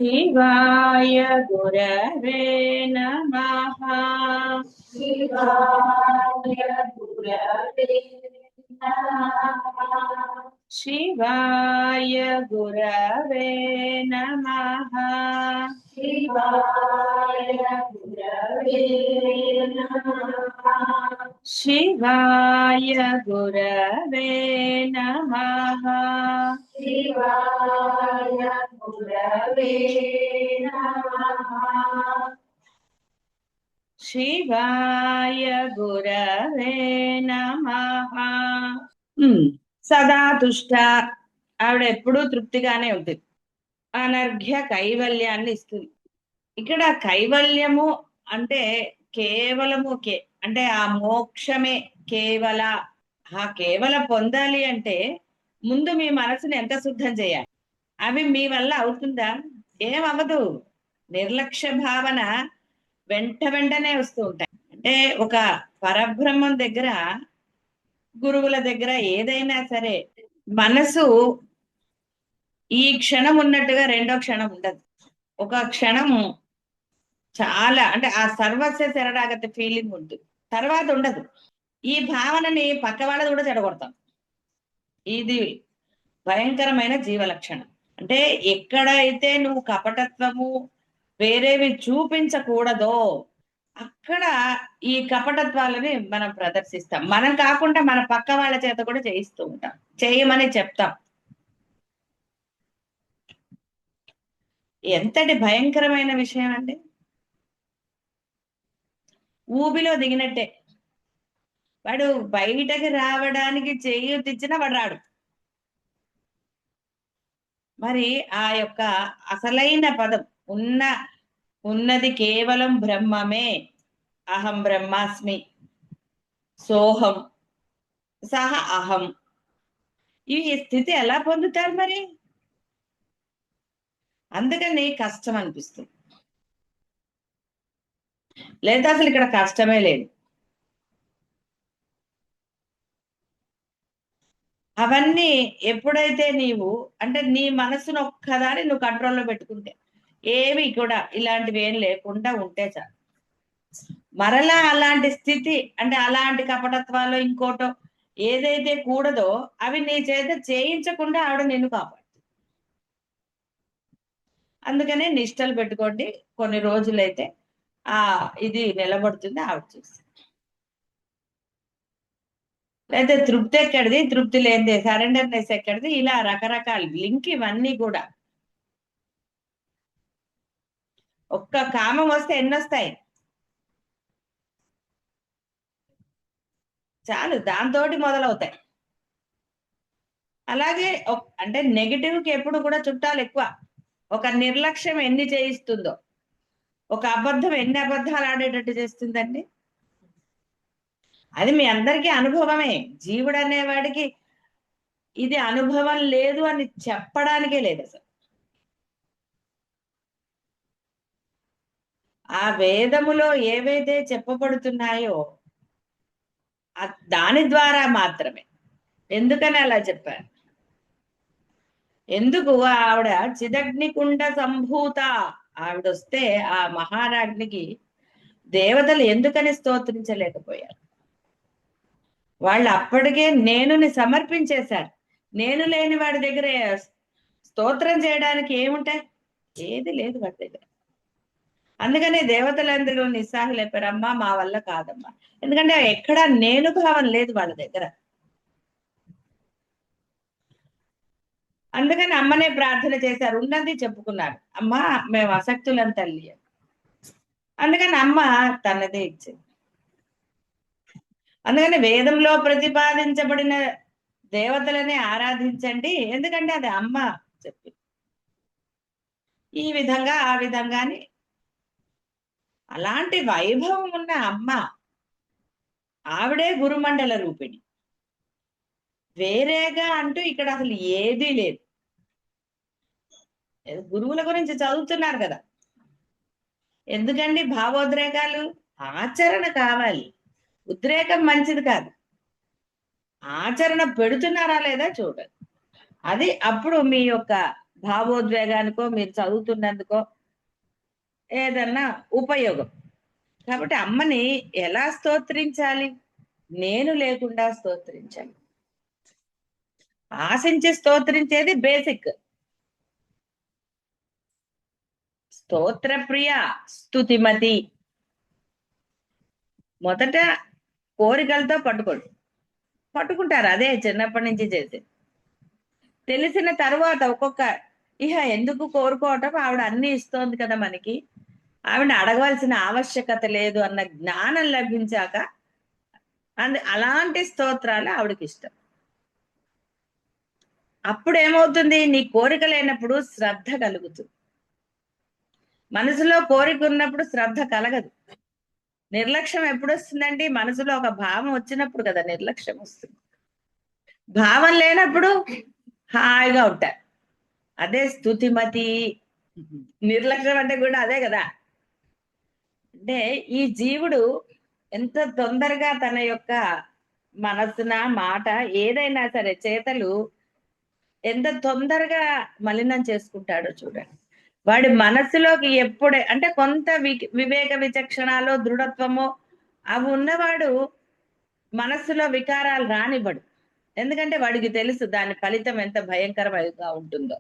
शिवाय गुरवे नमः। शिवाय गुरवे नमः। शिवाय गुरवे नमः। शिवाय गुरवे नमः। शिवाय गुरवे नमः। शिवाय गुरवे नमः। शिवाय गुरवे नमः. సదా తుష్ట. ఆవిడ ఎప్పుడూ తృప్తిగానే ఉంటుంది. అనర్ఘ్య కైవల్యాన్ని ఇస్తుంది. ఇక్కడ కైవల్యము అంటే కేవలము అంటే ఆ మోక్షమే కేవల. ఆ కేవల పొందాలి అంటే ముందు మీ మనసుని ఎంత శుద్ధం చేయాలి? అవి మీ వల్ల అవుతుందా? ఏమవ్వదు. నిర్లక్ష్య భావన వెంటనే వస్తూ ఉంటాయి. అంటే ఒక పరబ్రహ్మం దగ్గర, గురువుల దగ్గర ఏదైనా సరే మనసు ఈ క్షణం ఉన్నట్టుగా రెండో క్షణం ఉండదు. ఒక క్షణము చాలా అంటే ఆ సర్వస్వ శరణాగతి ఫీలింగ్ ఉంటుంది, తర్వాత ఉండదు. ఈ భావనని పక్క వాళ్ళది కూడా చెడగొడతాం. ఇది భయంకరమైన జీవ లక్షణం. అంటే ఎక్కడైతే నువ్వు కపటత్వము వేరేవి చూపించకూడదో అక్కడ ఈ కపటత్వాలని మనం ప్రదర్శిస్తాం. మనం కాకుండా మన పక్క వాళ్ళ చేత కూడా చేయిస్తూ ఉంటాం, చేయమని చెప్తాం. ఎంతటి భయంకరమైన విషయం అండి. ఊబిలో దిగినట్టే. వాడు బయటకి రావడానికి చేయూతిచ్చినా వాడు రాడు. మరి ఆ యొక్క అసలైన పదం ఉన్నది కేవలం బ్రహ్మమే. అహం బ్రహ్మాస్మి, సోహం, సహ అహం. ఈ స్థితి ఎలా పొందుతారు మరి? అందుకని కష్టం అనిపిస్తుంది. లేదా అసలు ఇక్కడ కష్టమే లేదు. అవన్నీ ఎప్పుడైతే నీవు అంటే నీ మనసును ఒక్కదాని నువ్వు కంట్రోల్లో పెట్టుకుంటే, ఏవి కూడా ఇలాంటివి ఏం లేకుండా ఉంటే చాలు. మరలా అలాంటి స్థితి అంటే అలాంటి కపటత్వాలు ఇంకోటో ఏదైతే కూడదో అవి నీ చేత చేయించకుండా ఆవిడ నిన్ను కాపాడు. అందుకనే నిష్టలు పెట్టుకోండి. కొన్ని రోజులైతే ఆ ఇది నిలబడుతుంది. ఆవిడ చూసి అయితే తృప్తి ఎక్కడిది, తృప్తి లేనిదే సరెండర్నెస్ ఎక్కడిది, ఇలా రకరకాల లింక్ ఇవన్నీ కూడా. ఒక్క కామం వస్తే ఎన్నొస్తాయి? చాలు, దాంతోటి మొదలవుతాయి. అలాగే అంటే నెగిటివ్ కి ఎప్పుడు కూడా చుట్టాలు ఎక్కువ. ఒక నిర్లక్ష్యం ఎన్ని చేయిస్తుందో, ఒక అబద్ధం ఎన్ని అబద్ధాలు ఆడేటట్టు చేస్తుందండి. అది మీ అందరికీ అనుభవమే. జీవుడు అనేవాడికి ఇది అనుభవం లేదు అని చెప్పడానికే లేదు అసలు. ఆ వేదములో ఏవైతే చెప్పబడుతున్నాయో దాని ద్వారా మాత్రమే. ఎందుకని అలా చెప్పారు? ఎందుకు ఆవిడ చిదగ్నికుండ సంభూత. ఆవిడొస్తే ఆ మహారాజ్నికి దేవతలు ఎందుకని స్తోత్రించలేకపోయారు? వాళ్ళు అప్పటికే నేనుని సమర్పించేశారు. నేను లేని వాడి దగ్గర స్తోత్రం చేయడానికి ఏముంటాయి? ఏది లేదు వాడి దగ్గర. అందుకనే దేవతలందరూ నిస్సాహులు అయిపోయారు. అమ్మా మా వల్ల కాదమ్మా. ఎందుకంటే ఎక్కడా నేను భావం లేదు వాళ్ళ దగ్గర. అందుకని అమ్మనే ప్రార్థన చేశారు, ఉన్నది చెప్పుకున్నారు. అమ్మా మేము అసక్తులం తల్లి. అందుకని అమ్మ తనదే ఇచ్చింది. అందుకని వేదంలో ప్రతిపాదించబడిన దేవతలనే ఆరాధించండి, ఎందుకంటే అది అమ్మ చెప్పి ఈ విధంగా ఆ విధంగాని అలాంటి వైభవం ఉన్న అమ్మ ఆవిడే గురుమండల రూపిణి. వేరేగా అంటూ ఇక్కడ అసలు ఏదీ లేదు. గురువుల గురించి చదువుతున్నారు కదా, ఎందుకండి భావోద్రేకాలు? ఆచరణ కావాలి. ఉద్రేకం మంచిది కాదు. ఆచరణ పెడుతున్నారా లేదా చూడండి. అది అప్పుడు మీ యొక్క భావోద్వేగానికో మీరు చదువుతున్నందుకో ఏదన్నా ఉపయోగం. కాబట్టి అమ్మని ఎలా స్తోత్రించాలి? నేను లేకుండా స్తోత్రించాలి. ఆశించి స్తోత్రించేది బేసిక్. స్తోత్రప్రియ స్తుతిమతి. మొదట కోరికలతో పట్టుకుంటారు, అదే చిన్నప్పటి నుంచి చేసి. తెలిసిన తరువాత ఒక్కొక్క ఎందుకు కోరుకోవటం, ఆవిడ అన్ని ఇస్తోంది కదా మనకి, ఆవిడ అడగవలసిన ఆవశ్యకత లేదు అన్న జ్ఞానం లభించాక అలాంటి స్తోత్రాలు ఆవిడకి ఇష్టం. అప్పుడు ఏమవుతుంది? నీ కోరిక లేనప్పుడు శ్రద్ధ కలుగుతుంది. మనసులో కోరిక ఉన్నప్పుడు శ్రద్ధ కలగదు. నిర్లక్ష్యం ఎప్పుడు వస్తుందండి? మనసులో ఒక భావం వచ్చినప్పుడు కదా నిర్లక్ష్యం వస్తుంది. భావం లేనప్పుడు హాయిగా ఉంటారు. అదే స్తుతిమతి. నిర్లక్ష్యం అంటే కూడా అదే కదా. అంటే ఈ జీవుడు ఎంత తొందరగా తన యొక్క మనసున మాట ఏదైనా సరే చేతలు ఎంత తొందరగా మలినం చేసుకుంటాడో చూడండి. వాడి మనసులోకి ఎప్పుడే అంటే కొంత వివేక విచక్షణలో దృఢత్వమో అవి ఉన్నవాడు మనస్సులో వికారాలు రానివ్వడు. ఎందుకంటే వాడికి తెలుసు దాని ఫలితం ఎంత భయంకరంగా ఉంటుందో.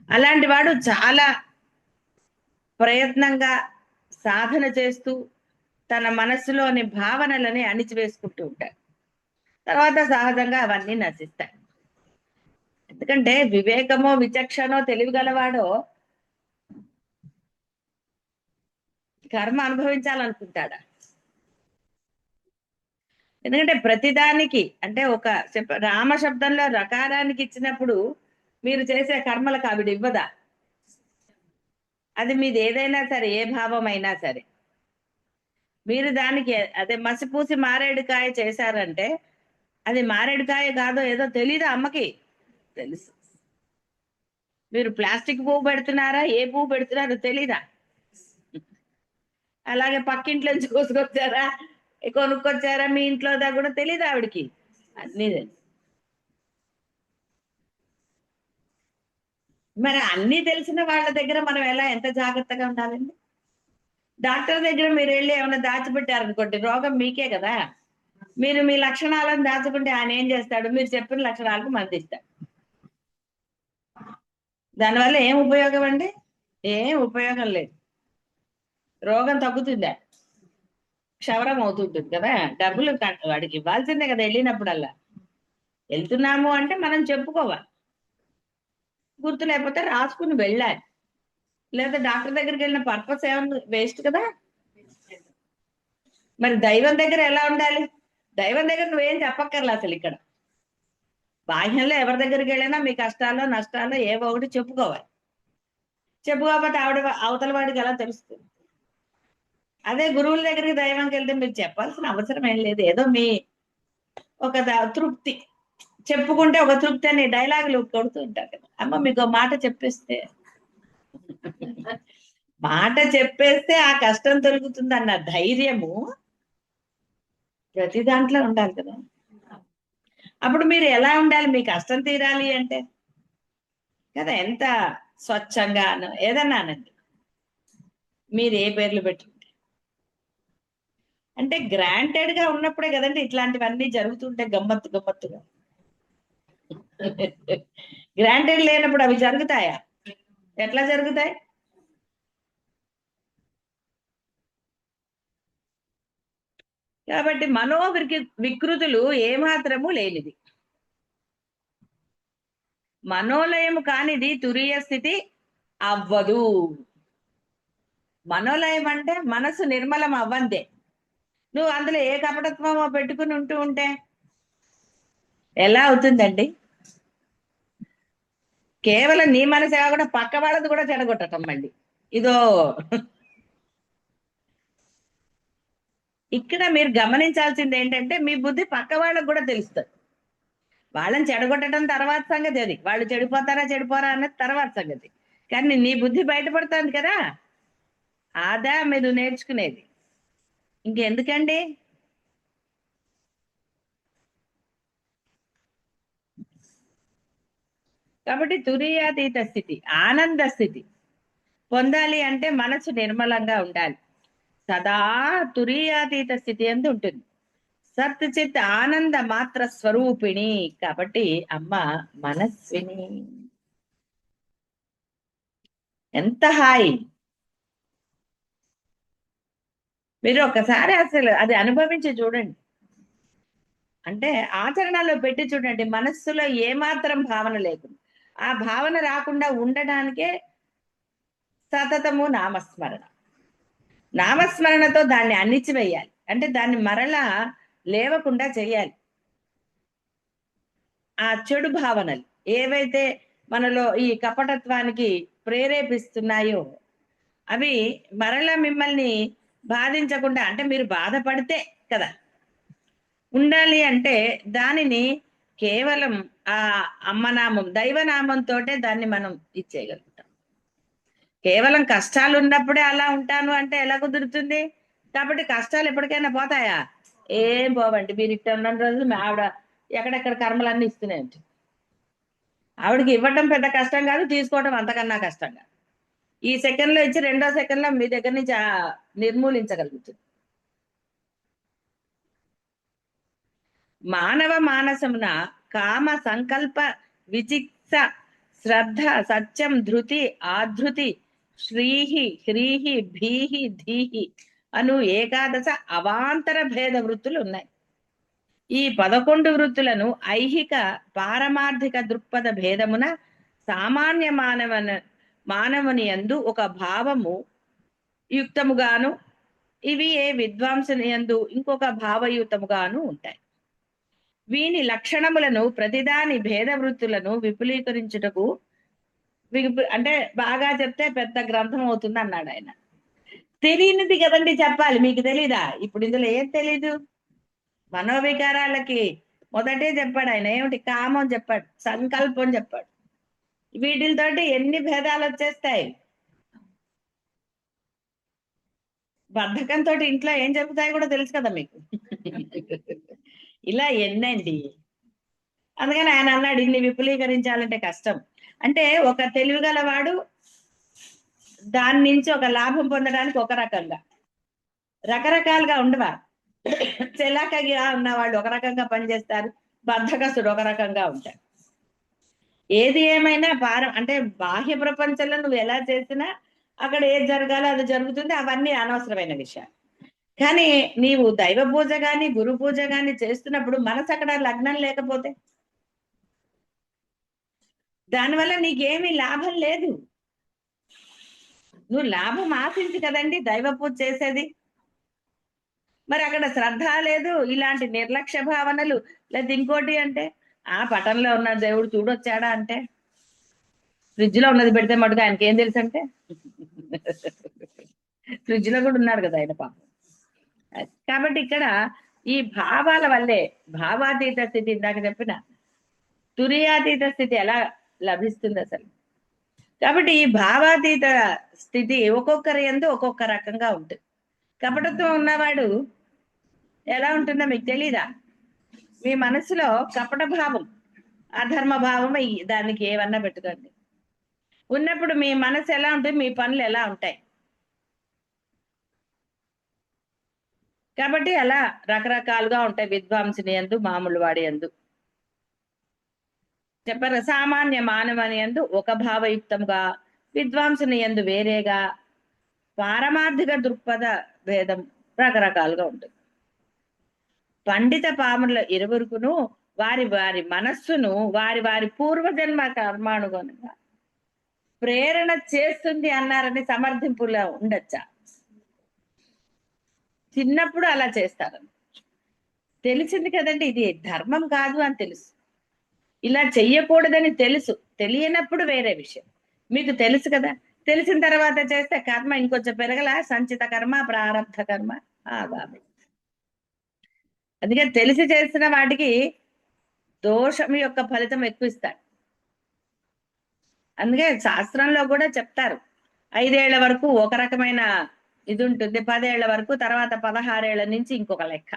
అలాంటి వాడు చాలా ప్రయత్నంగా సాధన చేస్తూ తన మనస్సులోని భావనలని అణిచివేసుకుంటూ ఉంటాడు. తర్వాత సహజంగా అవన్నీ నశిస్తాయి. ఎందుకంటే వివేకమో విచక్షణో తెలివిగలవాడో కర్మ అనుభవించాలనుకుంటాడా? ఎందుకంటే ప్రతిదానికి అంటే ఒక రామ శబ్దంలో రకారానికి ఇచ్చినప్పుడు మీరు చేసే కర్మలకు ఆవిడ ఇవ్వదా? అది మీది ఏదైనా సరే, ఏ భావం అయినా సరే, మీరు దానికి అదే మసిపూసి మారేడుకాయ చేశారంటే అది మారేడుకాయ కాదో ఏదో తెలీదా అమ్మకి? తెలుసు. మీరు ప్లాస్టిక్ పువ్వు పెడుతున్నారా, ఏ పువ్వు పెడుతున్నారో తెలీదా? అలాగే పక్కింట్లో నుంచి కోసుకొచ్చారా, కొనుక్కొచ్చారా, మీ ఇంట్లో దా కూడా తెలీదు ఆవిడికి. అన్నీ మరి అన్ని తెలిసిన వాళ్ళ దగ్గర మనం ఎంత జాగ్రత్తగా ఉండాలండి? డాక్టర్ దగ్గర మీరు వెళ్ళి ఏమైనా దాచిపెట్టారనుకోండి, రోగం మీకే కదా. మీరు మీ లక్షణాలను దాచుకుంటే ఆయన ఏం చేస్తాడు? మీరు చెప్పిన లక్షణాలకు మంది ఇస్తాడు. దానివల్ల ఏం ఉపయోగం అండి? ఏం ఉపయోగం లేదు. రోగం తగ్గుతుందా? క్షవరం అవుతుంటుంది కదా. డబ్బులు వాడికి ఇవ్వాల్సిందే కదా వెళ్ళినప్పుడల్లా. వెళ్తున్నాము అంటే మనం చెప్పుకోవాలి. గుర్తు లేకపోతే రాసుకుని వెళ్ళాలి. లేదా డాక్టర్ దగ్గరికి వెళ్ళిన పర్పస్ ఏమన్నా వేస్ట్ కదా. మరి దైవం దగ్గర ఎలా ఉండాలి? దైవం దగ్గర నువ్వేం చెప్పక్కర్లే అసలు. ఇక్కడ బాహ్యంలో ఎవరి దగ్గరికి వెళ్ళినా మీ కష్టాల్లో నష్టాల్లో ఏవో ఒకటి చెప్పుకోవాలి. చెప్పుకోకపోతే అవతల వాడికి ఎలా తెలుస్తుంది? అదే గురువుల దగ్గరికి దైవంకి వెళ్తే మీరు చెప్పాల్సిన అవసరం ఏం లేదు. ఏదో మీ ఒక తృప్తి చెప్పుకుంటే ఒక తృప్తి అని డైలాగులు కొడుతూ ఉంటారు కదా. అమ్మ మీకు మాట చెప్పేస్తే మాట చెప్పేస్తే ఆ కష్టం తొలుగుతుంది అన్న ధైర్యము ప్రతి దాంట్లో ఉండాలి కదా. అప్పుడు మీరు ఎలా ఉండాలి? మీ కష్టం తీరాలి అంటే కదా, ఎంత స్వచ్ఛంగా ఏదన్నా అనండి, మీరు ఏ పేర్లు పెట్టుకుంటే. అంటే గ్రాంటెడ్ గా ఉన్నప్పుడే కదండి ఇట్లాంటివన్నీ జరుగుతుంటే గమ్మత్తుగా. గ్రాంటెడ్ లేనప్పుడు అవి జరుగుతాయా? ఎట్లా జరుగుతాయి? కాబట్టి వికృతులు ఏమాత్రము లేనిది, మనోలయము కానిది తురీయ స్థితి అవ్వదు. మనోలయం అంటే మనసు నిర్మలం అవ్వందే. నువ్వు అందులో ఏ కపటత్వమో పెట్టుకుని ఉంటే ఎలా అవుతుందండి? కేవలం నీ మనసే కాకుండా పక్క వాళ్ళది కూడా చెడగొట్టటం మళ్ళీ ఇదో. ఇక్కడ మీరు గమనించాల్సింది ఏంటంటే మీ బుద్ధి పక్క వాళ్ళకు కూడా తెలుస్తుంది. వాళ్ళని చెడగొట్టడం తర్వాత సంగతి, అది వాళ్ళు చెడిపోరా అన్నది తర్వాత సంగతి. కానీ నీ బుద్ధి బయటపడుతుంది కదా, ఆదా మీరు నేర్చుకునేది. ఇంకెందుకండి? కాబట్టి తురీయాతీత స్థితి, ఆనంద స్థితి పొందాలి అంటే మనసు నిర్మలంగా ఉండాలి. సదా తురీయాతీత స్థితి అందు ఉంటుంది. సత్ చిత్ ఆనంద మాత్ర స్వరూపిణి కాబట్టి అమ్మ మనస్విని. ఎంత హాయి! మీరు ఒకసారి అసలు అది అనుభవించి చూడండి. అంటే ఆచరణలో పెట్టి చూడండి. మనస్సులో ఏమాత్రం భావన లేకుండా, ఆ భావన రాకుండా ఉండడానికే సతతము నామస్మరణ. నామస్మరణతో దాన్ని అణిచివేయాలి. అంటే దాన్ని మరలా లేవకుండా చేయాలి. ఆ చెడు భావనలు ఏవైతే మనలో ఈ కపటత్వానికి ప్రేరేపిస్తున్నాయో అవి మరలా మిమ్మల్ని బాధించకుండా, అంటే మీరు బాధపడితే కదా ఉండాలి అంటే దానిని కేవలం ఆ అమ్మనామం, దైవనామంతోటే దాన్ని మనం ఇచ్చేయగలుగుతాం. కేవలం కష్టాలు ఉన్నప్పుడే అలా ఉంటాను అంటే ఎలా కుదురుతుంది? కాబట్టి కష్టాలు ఎప్పటికైనా పోతాయా? ఏం పోవండి. మీరు ఇట్ట ఉన్న రోజులు మీ ఆవిడ ఎక్కడెక్కడ కర్మలన్నీ ఇస్తూనే ఉంటుంది. ఆవిడకి ఇవ్వటం పెద్ద కష్టం కాదు, తీసుకోవటం అంతకన్నా కష్టం కాదు. ఈ సెకండ్ లో ఇచ్చి రెండో సెకండ్ లో మీ దగ్గర నుంచి నిర్మూలించగలుగుతుంది. మానవ మానసమున కామ సంకల్ప విచిక్స శ్రద్ధ సత్యం ధృతి ఆధృతి శ్రీహి హ్రీహి భీహి ధీహి అను ఏకాదశ అవాంతర భేద వృత్తులు ఉన్నాయి. ఈ 11 వృత్తులను ఐహిక పారమార్థిక దృక్పథ భేదమున సామాన్య మానవుని యందు ఒక భావము యుక్తముగాను, ఇవి ఏ విద్వాంసుని యందు ఇంకొక భావయుతముగాను ఉంటాయి. వీని లక్షణములను ప్రతిదాని భేద వృత్తులను విపులీకరించుటకు అంటే బాగా చెప్తే పెద్ద గ్రంథం అవుతుంది అన్నాడు ఆయన. తెలియనిది కదండి చెప్పాలి, మీకు తెలీదా? ఇప్పుడు ఇందులో ఏం తెలీదు? మనోవికారాలకి మొదటే చెప్పాడు ఆయన. ఏమిటి? కామం చెప్పాడు, సంకల్పం చెప్పాడు. వీటితోటి ఎన్ని భేదాలు వచ్చేస్తాయి. బద్ధకంతో ఇంట్లో ఏం జరుగుతాయో కూడా తెలుసు కదా మీకు. ఇలా ఎన్నండి. అందుకని ఆయన అన్నాడు ఇన్ని విపులీకరించాలంటే కష్టం. అంటే ఒక తెలివిగలవాడు దాని నుంచి ఒక లాభం పొందడానికి ఒక రకంగా, రకరకాలుగా ఉండవా? చెలాకగా ఉన్నవాళ్ళు ఒక రకంగా పనిచేస్తారు, బద్ధకస్తుడు ఒక రకంగా ఉంటాడు. ఏది ఏమైనా అంటే బాహ్య ప్రపంచంలో నువ్వు ఎలా చేసినా అక్కడ ఏది జరగాలో అది జరుగుతుంది. అవన్నీ అనవసరమైన విషయాలు. కానీ నీవు దైవ పూజ గాని గురు పూజ గాని చేస్తున్నప్పుడు మనసు అక్కడ లగ్నం లేకపోతే దానివల్ల నీకేమీ లాభం లేదు. నువ్వు లాభం ఆశించి కదండి దైవ పూజ చేసేది. మరి అక్కడ శ్రద్ధ లేదు, ఇలాంటి నిర్లక్ష్య భావనలు, లేదా ఇంకోటి అంటే ఆ పటంలో ఉన్న దేవుడు చూడొచ్చాడా అంటే ఫ్రిడ్జ్ లో ఉన్నది పెడితే మటుకు ఆయనకి ఏం తెలుసు అంటే ఫ్రిడ్జ్ లో కూడా ఉన్నాడు కదా ఆయన పాపం. కాబట్టి ఇక్కడ ఈ భావాల వల్లే భావాతీత స్థితి, ఇందాక చెప్పిన తురియాతీత స్థితి ఎలా లభిస్తుంది అసలు. కాబట్టి ఈ భావాతీత స్థితి ఒక్కొక్కరి యందు ఒక్కొక్క రకంగా ఉంటుంది. కపటత్వం ఉన్నవాడు ఎలా ఉంటుందో మీకు తెలీదా? మీ మనసులో కపట భావం, అధర్మ భావం, దానికి ఏమన్నా పెట్టుకోండి, ఉన్నప్పుడు మీ మనసు ఎలా ఉంటుంది, మీ పనులు ఎలా ఉంటాయి. కాబట్టి అలా రకరకాలుగా ఉంటాయి విద్వాంసుని యందు మామూలు వాడి యందు. చెప్పారు సామాన్య మానవుని యందు ఒక భావయుక్తంగా, విద్వాంసుని యందు వేరేగా, పారమార్థిక దృక్పథ భేదం రకరకాలుగా ఉంటుంది. పండిత పాముల ఇరువురుకును వారి వారి మనస్సును వారి వారి పూర్వజన్మ కర్మానుగుణంగా ప్రేరణ చేస్తుంది అన్నారని సమర్థింపులో ఉండొచ్చా? చిన్నప్పుడు అలా చేస్తారు, తెలిసింది కదండి ఇది ధర్మం కాదు అని తెలుసు, ఇలా చెయ్యకూడదని తెలుసు. తెలియనప్పుడు వేరే విషయం. మీకు తెలుసు కదా, తెలిసిన తర్వాత చేస్తే కర్మ ఇంకొంచెం పెరగల, సంచిత కర్మ ప్రారంభ కర్మ ఆగామి. అందుకని తెలిసి చేసిన వాటికి దోషం యొక్క ఫలితం ఎక్కువ ఇస్తాడు. అందుకే శాస్త్రంలో కూడా చెప్తారు 5 ఏళ్ల వరకు ఒక రకమైన ఇది ఉంటుంది, 10 ఏళ్ల వరకు, తర్వాత 16 ఏళ్ల నుంచి ఇంకొక లెక్క.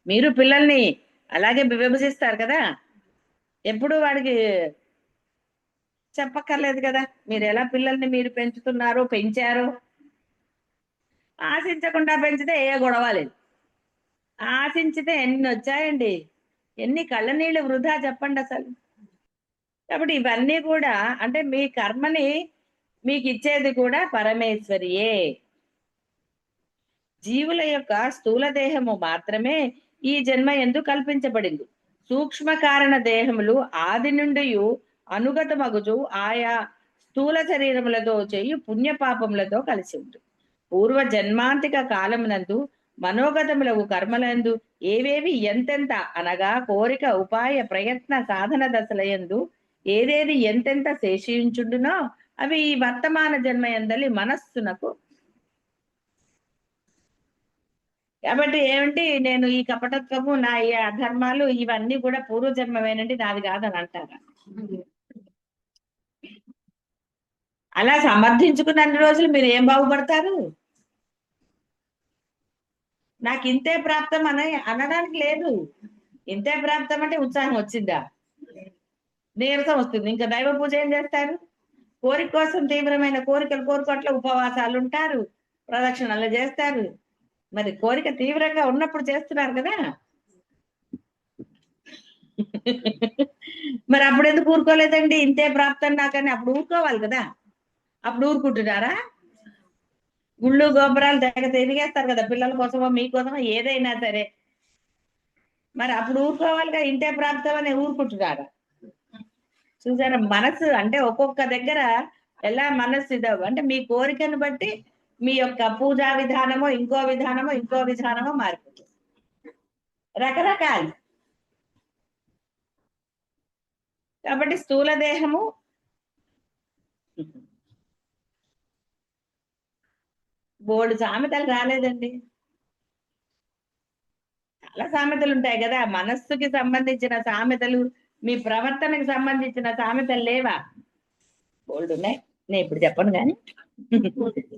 మీరు పిల్లల్ని అలాగే విభజిస్తారు కదా, ఎప్పుడు వాడికి చెప్పక్కర్లేదు కదా. మీరు ఎలా పిల్లల్ని మీరు పెంచుతున్నారో పెంచారో, ఆశించకుండా పెంచితే ఏ గొడవ లేదు. ఆశించితే ఎన్ని వచ్చాయండి, ఎన్ని కళ్ళ నీళ్ళు వృధా చెప్పండి అసలు. కాబట్టి ఇవన్నీ కూడా అంటే మీ కర్మని మీకు ఇచ్చేది కూడా పరమేశ్వరియే. జీవుల యొక్క స్థూల దేహము మాత్రమే ఈ జన్మ ఎందు కల్పించబడింది. సూక్ష్మ కారణ దేహములు ఆది నుండి అనుగతమగుచు ఆయా స్థూల శరీరములతో చేయు పుణ్యపాపములతో కలిసి ఉంటుంది. పూర్వ జన్మాంతిక కాలమునందు మనోగతములకు కర్మలందు ఏవేవి ఎంతెంత అనగా కోరిక ఉపాయ ప్రయత్న సాధన దశలయందు ఏదేది ఎంతెంత శేషించుండునో అవి ఈ వర్తమాన జన్మ ఎందలి మనస్సునకు. కాబట్టి ఏమిటి, నేను ఈ కపటత్వము నా ఈ అధర్మాలు ఇవన్నీ కూడా పూర్వజన్మమేనండి, నాది కాదని అంటారా? అలా సమర్థించుకున్న రోజులు మీరు ఏం బాగుపడతారు? నాకు ఇంతే ప్రాప్తం అనడానికి లేదు. ఇంతే ప్రాప్తం అంటే ఉత్సాహం వచ్చిందా, నీరసం వస్తుంది. ఇంకా దైవ పూజ ఏం చేస్తారు? కోరిక కోసం తీవ్రమైన కోరికలు కోరుకోట్ల ఉపవాసాలు ఉంటారు, ప్రదక్షిణలు చేస్తారు. మరి కోరిక తీవ్రంగా ఉన్నప్పుడు చేస్తున్నారు కదా. మరి అప్పుడు ఎందుకు ఊరుకోలేదండి? ఇంతే ప్రాప్తం నాకని అప్పుడు ఊరుకోవాలి కదా. అప్పుడు ఊరుకుంటున్నారా? గుళ్ళు గోపురాలు తెగ తిరిగేస్తారు కదా పిల్లల కోసమో మీకోసమో ఏదైనా సరే. మరి అప్పుడు ఊరుకోవాలిగా, ఇంతే ప్రాప్తం అని ఊరుకుంటున్నారా? చూసారా, మనసు అంటే ఒక్కొక్క దగ్గర ఎలా మనస్సు ఇదవు అంటే మీ కోరికను బట్టి మీ యొక్క పూజా విధానమో ఇంకో విధానమో మారిపోతుంది, రకరకాలు. కాబట్టి స్థూల దేహము బోల్డు సామెతలు రాలేదండి, చాలా సామెతలు ఉంటాయి కదా. మనస్సుకి సంబంధించిన సామెతలు, మీ ప్రవర్తనకు సంబంధించిన సామెతలు లేవా? బోల్డ్ ఉన్నాయి. నేను ఇప్పుడు చెప్పను కానీ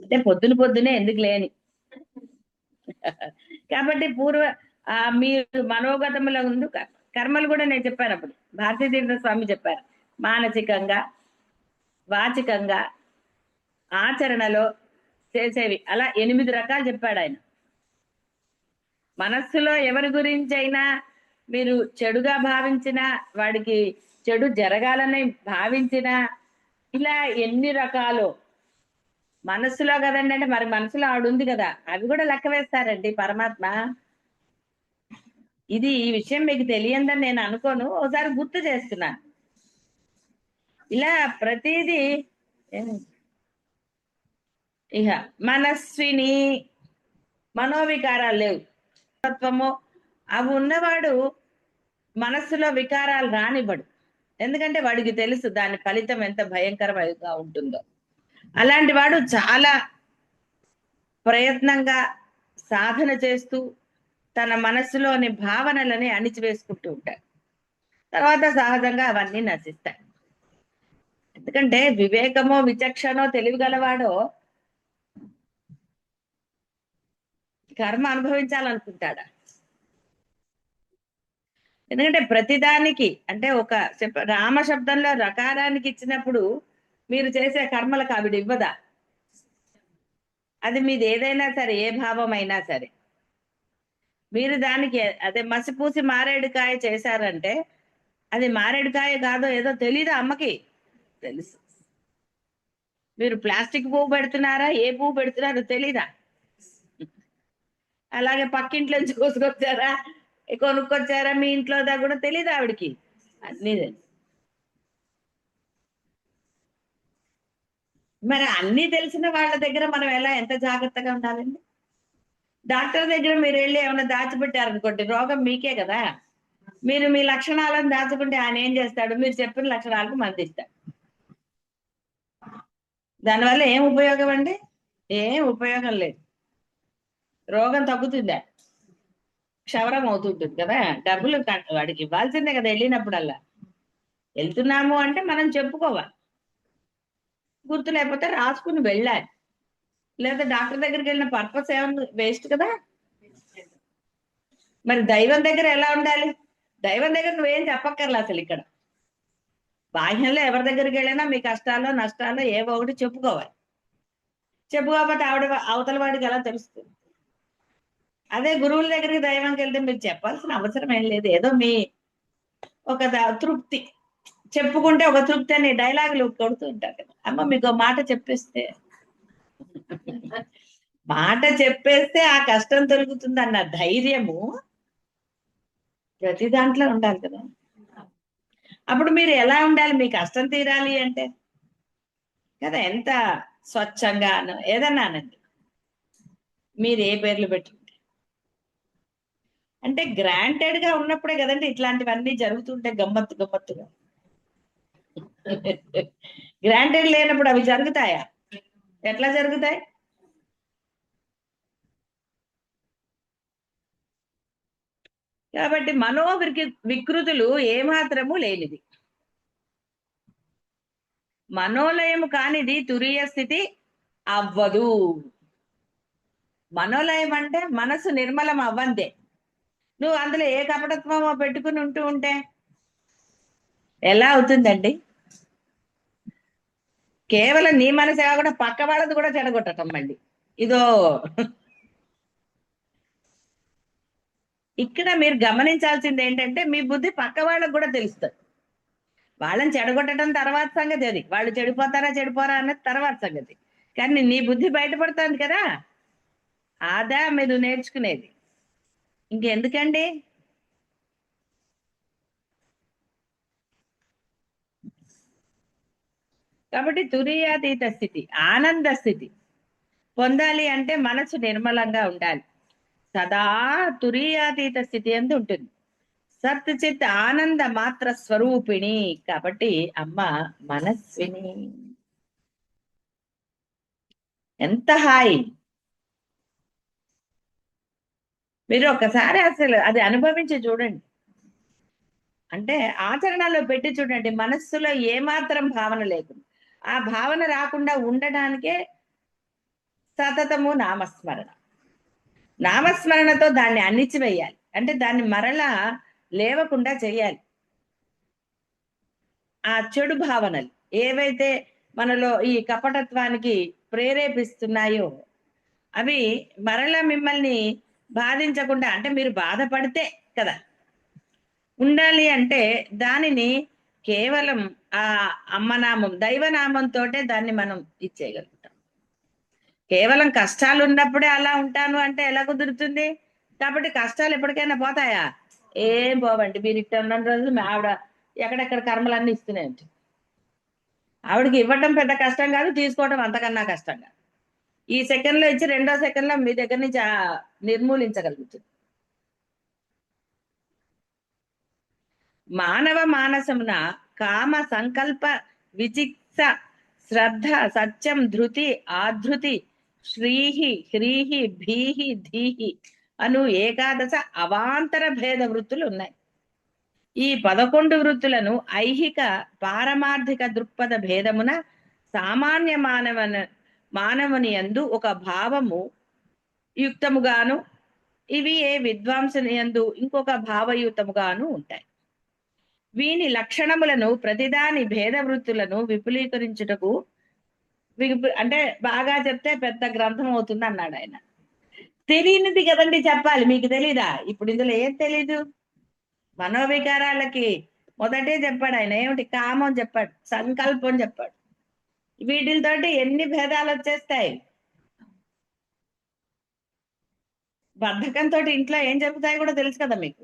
అంటే పొద్దునే ఎందుకు లేని. కాబట్టి మీరు మనోగతముల ముందు కర్మలు కూడా నేను చెప్పాను అప్పుడు, భారతీతీర్థ స్వామి చెప్పారు. మానసికంగా, వాచికంగా, ఆచరణలో చేసేవి అలా 8 రకాలు చెప్పాడు ఆయన. మనస్సులో ఎవరి గురించి అయినా మీరు చెడుగా భావించినా, వాడికి చెడు జరగాలని భావించినా, ఇలా ఎన్ని రకాలు మనస్సులో కదండి. అంటే మరి మనసులో ఆవిడుంది కదా, అవి కూడా లెక్క వేస్తారండి పరమాత్మ. ఈ విషయం మీకు తెలియందని నేను అనుకోను, ఒకసారి గుర్తు చేస్తున్నాను. ఇలా ప్రతిదీ ఇహ మనస్విని మనోవికారాలు లేవు, తత్వము అవి ఉన్నవాడు మనస్సులో వికారాలు రానివ్వడు. ఎందుకంటే వాడికి తెలుసు దాని ఫలితం ఎంత భయంకరంగా ఉంటుందో. అలాంటి వాడు చాలా ప్రయత్నంగా సాధన చేస్తూ తన మనస్సులోని భావనలని అణిచివేసుకుంటూ ఉంటాడు. తర్వాత సహజంగా అవన్నీ నశిస్తాయి. ఎందుకంటే వివేకమో విచక్షణో తెలివిగలవాడో కర్మ అనుభవించాలనుకుంటాడా? ఎందుకంటే ప్రతిదానికి అంటే ఒక రామ శబ్దంలో రకారానికి ఇచ్చినప్పుడు మీరు చేసే కర్మలకు ఆవిడ ఇవ్వదా? అది మీది ఏదైనా సరే, ఏ భావం అయినా సరే, మీరు దానికి అదే మసిపూసి మారేడుకాయ చేశారంటే అది మారేడుకాయ కాదో ఏదో తెలీదా అమ్మకి? తెలుసు. మీరు ప్లాస్టిక్ పువ్వు పెడుతున్నారా, ఏ పువ్వు పెడుతున్నారో తెలీదా? అలాగే పక్కింట్లో నుంచి కోసుకొచ్చారా, కొనుక్కొచ్చారా, మీ ఇంట్లో దా కూడా తెలీదు ఆవిడికి, అన్నీ తెలుసు. మరి అన్ని తెలిసిన వాళ్ళ దగ్గర మనం ఎంత జాగ్రత్తగా ఉండాలండి? డాక్టర్ దగ్గర మీరు వెళ్ళి ఏమైనా దాచిపెట్టారనుకోండి, రోగం మీకే కదా. మీరు మీ లక్షణాలను దాచుకుంటే ఆయన ఏం చేస్తాడు? మీరు చెప్పిన లక్షణాలకు మంది ఇస్తాడు. దానివల్ల ఏం ఉపయోగం అండి? ఏం ఉపయోగం లేదు. రోగం తగ్గుతుందా? క్షవరం అవుతుంటుంది కదా. డబ్బులు వాడికి ఇవ్వాల్సిందే కదా వెళ్ళినప్పుడల్లా. వెళ్తున్నాము అంటే మనం చెప్పుకోవాలి, గుర్తు లేకపోతే రాసుకుని వెళ్ళాలి. లేదా డాక్టర్ దగ్గరికి వెళ్ళిన పర్పస్ ఏమన్నా వేస్ట్ కదా. మరి దైవం దగ్గర ఎలా ఉండాలి? దైవం దగ్గర నువ్వేం చెప్పక్కర్లే అసలు. ఇక్కడ బాహ్యంలో ఎవరి దగ్గరికి వెళ్ళినా మీ కష్టాలు నష్టాలు ఏవో ఒకటి చెప్పుకోవాలి. చెప్పుకోకపోతే అవతల వాడికి ఎలా తెలుస్తుంది? అదే గురువుల దగ్గరికి దైవంకి వెళ్తే మీరు చెప్పాల్సిన అవసరం ఏం లేదు. ఏదో మీ ఒక తృప్తి చెప్పుకుంటే ఒక తృప్తి అని డైలాగులు కొడుతూ ఉంటారు కదా. అమ్మ మీకు మాట చెప్పేస్తే మాట చెప్పేస్తే ఆ కష్టం తొలుగుతుంది అన్న ధైర్యము ప్రతి దాంట్లో ఉండాలి కదా. అప్పుడు మీరు ఎలా ఉండాలి? మీ కష్టం తీరాలి అంటే కదా, ఎంత స్వచ్ఛంగా ఏదన్నా అనండి, మీరు ఏ పేర్లు పెట్టుకుంటే. అంటే గ్రాంటెడ్ గా ఉన్నప్పుడే కదండి ఇట్లాంటివన్నీ జరుగుతుంటే గమ్మత్తు గమ్మత్తుగా. గ్రాంటెడ్ లేనప్పుడు అవి జరుగుతాయా? ఎట్లా జరుగుతాయి? కాబట్టి వికృతులు ఏమాత్రము లేనిది, మనోలయము కానిది తురీయ స్థితి అవ్వదు. మనోలయం అంటే మనసు నిర్మలం అవ్వంతే. నువ్వు అందులో ఏ కపటత్వమో పెట్టుకుని ఉంటే ఎలా అవుతుందండి? కేవలం నీ మనసే కాకుండా పక్క వాళ్ళది కూడా చెడగొట్టటం మళ్ళీ ఇదో. ఇక్కడ మీరు గమనించాల్సింది ఏంటంటే మీ బుద్ధి పక్క వాళ్ళకు కూడా తెలుస్తుంది. వాళ్ళని చెడగొట్టడం తర్వాత సంగతి, అది వాళ్ళు చెడిపోతారా చెడిపోరా అన్నది తర్వాత సంగతి. కానీ నీ బుద్ధి బయటపడుతుంది కదా, ఆదా మీరు నేర్చుకునేది. ఇంకెందుకండి? కాబట్టి తురీయాతీత స్థితి, ఆనంద స్థితి పొందాలి అంటే మనసు నిర్మలంగా ఉండాలి. సదా తురీయాతీత స్థితి అందు ఉంటుంది. సత్ చిత్ ఆనంద మాత్ర స్వరూపిణి. కాబట్టి అమ్మ మనస్విని. ఎంత హాయి! మీరు ఒకసారి అసలు అది అనుభవించి చూడండి. అంటే ఆచరణలో పెట్టి చూడండి. మనస్సులో ఏమాత్రం భావన లేకుండా, ఆ భావన రాకుండా ఉండడానికే సతతము నామస్మరణ. నామస్మరణతో దాన్ని అణిచివేయాలి. అంటే దాన్ని మరలా లేవకుండా చేయాలి. ఆ చెడు భావనలు ఏవైతే మనలో ఈ కపటత్వానికి ప్రేరేపిస్తున్నాయో అవి మరలా మిమ్మల్ని బాధించకుండా, అంటే మీరు బాధపడితే కదా ఉండాలి అంటే దానిని కేవలం ఆ అమ్మనామం దైవనామంతో దాన్ని మనం ఇచ్చేయగలుగుతాం. కేవలం కష్టాలు ఉన్నప్పుడే అలా ఉంటాను అంటే ఎలా కుదురుతుంది? కాబట్టి కష్టాలు ఎప్పటికైనా పోతాయా? ఏం పోవండి. మీరు ఇట్ట ఉన్న రోజులు మీ ఆవిడ ఎక్కడెక్కడ కర్మలన్నీ ఇస్తూనే ఉంటుంది. ఆవిడకి ఇవ్వటం పెద్ద కష్టం కాదు, తీసుకోవటం అంతకన్నా కష్టం కాదు. ఈ సెకండ్ లో ఇచ్చి రెండో సెకండ్ లో మీ దగ్గర నుంచి నిర్మూలించగలుగుతుంది. మానవ మానసమున కామ సంకల్ప విచిక్త శ్రద్ధ సత్యం ధృతి ఆధృతి శ్రీహి హ్రీహి భీహి ధీహి అను ఏకాదశ అవాంతర భేద వృత్తులు ఉన్నాయి. ఈ 11 వృత్తులను ఐహిక పారమార్థిక దృక్పథ భేదమున సామాన్య మానవుని యందు ఒక భావము యుక్తముగాను, ఇవి ఏ విద్వాంసుని యందు ఇంకొక భావయుతముగాను ఉంటాయి. వీని లక్షణములను ప్రతిదాని భేద వృత్తులను విపులీకరించుటకు అంటే బాగా చెప్తే పెద్ద గ్రంథం అవుతుంది అన్నాడు ఆయన. తెలియనిది కదండి చెప్పాలి, మీకు తెలీదా? ఇప్పుడు ఇందులో ఏం తెలీదు? మనోవికారాలకి మొదటే చెప్పాడు ఆయన. ఏమిటి? కామం చెప్పాడు, సంకల్పం చెప్పాడు. వీటితోటి ఎన్ని భేదాలు వచ్చేస్తాయి. బద్ధకంతో ఇంట్లో ఏం చెబుతాయి కూడా తెలుసు కదా మీకు.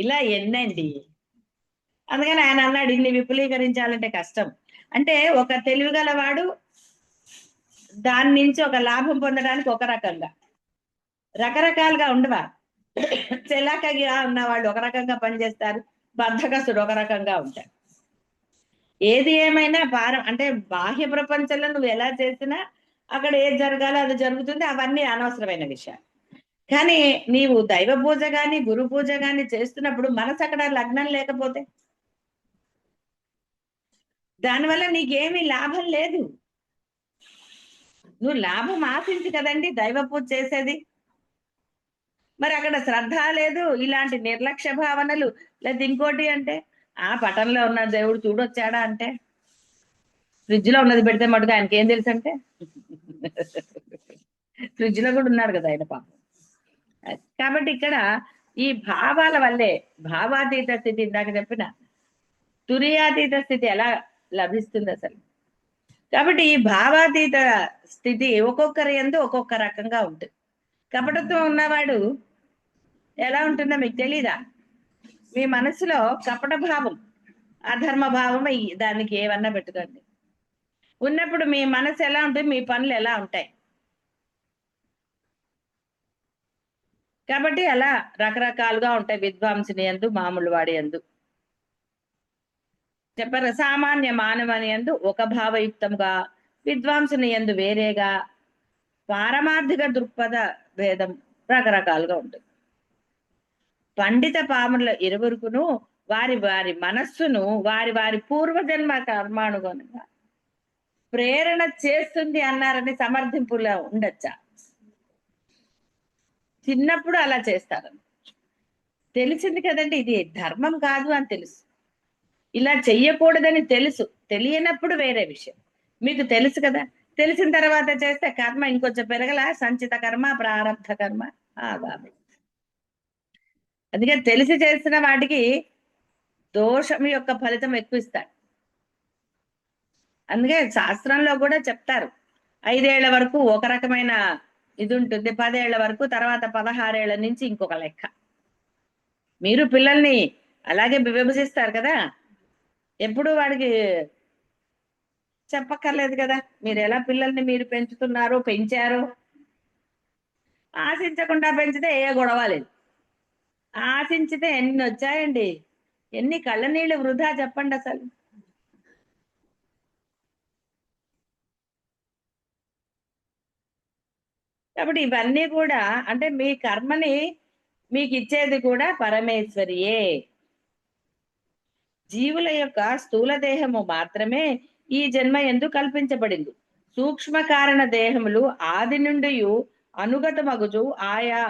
ఇలా ఎన్నండి. అందుకని ఆయన అన్నాడు ఇన్ని విపులీకరించాలంటే కష్టం. అంటే ఒక తెలివిగలవాడు దాని నుంచి ఒక లాభం పొందడానికి ఒక రకంగా, రకరకాలుగా ఉండవా? చెలాకగా ఉన్నవాళ్ళు ఒక రకంగా పనిచేస్తారు, బద్ధకస్తుడు ఒక రకంగా ఉంటాడు. ఏది ఏమైనా అంటే బాహ్య ప్రపంచంలో నువ్వు ఎలా చేసినా అక్కడ ఏది జరగాలో అది జరుగుతుంది. అవన్నీ అనవసరమైన విషయాలు. కానీ నీవు దైవ పూజ గాని గురు పూజ గాని చేస్తున్నప్పుడు మనసు అక్కడ లగ్నం లేకపోతే దానివల్ల నీకేమీ లాభం లేదు. నువ్వు లాభం ఆశించి కదండి దైవ పూజ చేసేది. మరి అక్కడ శ్రద్ధ లేదు, ఇలాంటి నిర్లక్ష్య భావనలు, లేదా ఇంకోటి అంటే ఆ పటంలో ఉన్న దేవుడు చూడొచ్చాడా అంటే, ఫ్రిడ్జ్ లో ఉన్నది పెడితే మటుకు ఆయనకి ఏం తెలుసు అంటే, ఫ్రిడ్జ్ లో కూడా ఉన్నాడు కదా ఆయన పాపం. కాబట్టి ఇక్కడ ఈ భావాల వల్లే భావాతీత స్థితి, ఇందాక చెప్పిన తురియాతీత స్థితి ఎలా లభిస్తుంది అసలు. కాబట్టి ఈ భావాతీత స్థితి ఒక్కొక్కరి యందు ఒక్కొక్క రకంగా ఉంటుంది. కపటత్వం ఉన్నవాడు ఎలా ఉంటుందో మీకు తెలీదా? మీ మనసులో కపట భావం, అధర్మ భావం దానికి ఏమన్నా పెట్టుకోండి ఉన్నప్పుడు మీ మనసు ఎలా ఉంటుంది, మీ పనులు ఎలా ఉంటాయి. కాబట్టి అలా రకరకాలుగా ఉంటాయి విద్వాంసుని యందు, మామూలు వాడి యందు. చెప్పారు సామాన్య మానవుని యందు ఒక భావయుక్తంగా, విద్వాంసుని యందు వేరేగా, పారమార్థిక దృక్పథ భేదం రకరకాలుగా ఉంటుంది. పండిత పాముల ఇరువురుకును వారి వారి మనస్సును వారి వారి పూర్వజన్మ కర్మానుగుణంగా ప్రేరణ చేస్తుంది అన్నారని సమర్థింపులో ఉండొచ్చా? చిన్నప్పుడు అలా చేస్తారు, తెలిసింది కదండి ఇది ధర్మం కాదు అని తెలుసు, ఇలా చెయ్యకూడదని తెలుసు. తెలియనప్పుడు వేరే విషయం, మీకు తెలుసు కదా, తెలిసిన తర్వాత చేస్తే కర్మ ఇంకొంచెం పెరగల, సంచిత కర్మ ప్రారంభ కర్మ ఆగామి. అందుకే తెలిసి చేసిన వాటికి దోషం యొక్క ఫలితం ఎక్కువ ఇస్తాడు. అందుకే శాస్త్రంలో కూడా చెప్తారు 5 ఏళ్ల వరకు ఒక రకమైన ఇది ఉంటుంది, 10 ఏళ్ల వరకు, తర్వాత 16 ఏళ్ల నుంచి ఇంకొక లెక్క. మీరు పిల్లల్ని అలాగే విభజిస్తారు కదా, ఎప్పుడు వాడికి చెప్పక్కర్లేదు కదా మీరు ఎలా పిల్లల్ని మీరు పెంచుతున్నారో పెంచారో. ఆశించకుండా పెంచితే ఏ గొడవ లేదు, ఆశించితే ఎన్ని వచ్చాయండి, ఎన్ని కళ్ళ నీళ్ళు వృధా చెప్పండి అసలు. కాబట్టి ఇవన్నీ కూడా అంటే మీ కర్మని మీకు ఇచ్చేది కూడా పరమేశ్వరియే. జీవుల యొక్క స్థూల దేహము మాత్రమే ఈ జన్మ ఎందు కల్పించబడింది. సూక్ష్మ కారణ దేహములు ఆది నుండి అనుగతమగుచు ఆయా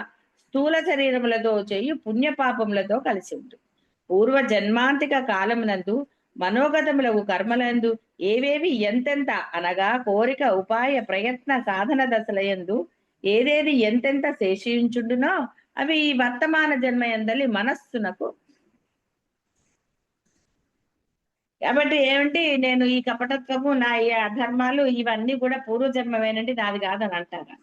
స్థూల శరీరములతో చేయు పుణ్యపాపములతో కలిసి ఉంటుంది. పూర్వ జన్మాంతిక కాలమునందు మనోగతములకు కర్మలందు ఏవేవి ఎంతెంత అనగా కోరిక ఉపాయ ప్రయత్న సాధన దశలయందు ఏదేది ఎంతెంత శేషించుండునో అవి ఈ వర్తమాన జన్మ ఎందలి మనస్సునకు. కాబట్టి ఏమిటి, నేను ఈ కపటత్వము నా ఈ అధర్మాలు ఇవన్నీ కూడా పూర్వజన్మమేనండి, నాది కాదని అంటారా?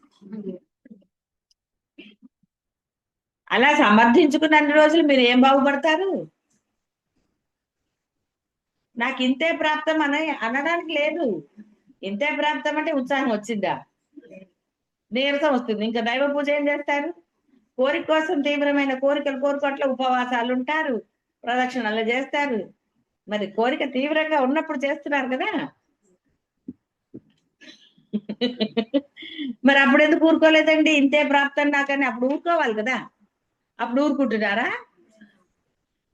అలా సమర్థించుకున్న రోజులు మీరు ఏం బాగుపడతారు? నాకు ఇంతే ప్రాప్తం అనడానికి లేదు. ఇంతే ప్రాప్తం అంటే ఉత్సాహం వచ్చిందా, నీరసం వస్తుంది. ఇంకా దైవ పూజ ఏం చేస్తారు? కోరిక కోసం తీవ్రమైన కోరికలు కోరుకోట్ల ఉపవాసాలు ఉంటారు, ప్రదక్షిణలు చేస్తారు. మరి కోరిక తీవ్రంగా ఉన్నప్పుడు చేస్తున్నారు కదా. మరి అప్పుడు ఎందుకు ఊరుకోలేదండి? ఇంతే ప్రాప్తం నాకని అప్పుడు ఊరుకోవాలి కదా. అప్పుడు ఊరుకుంటున్నారా?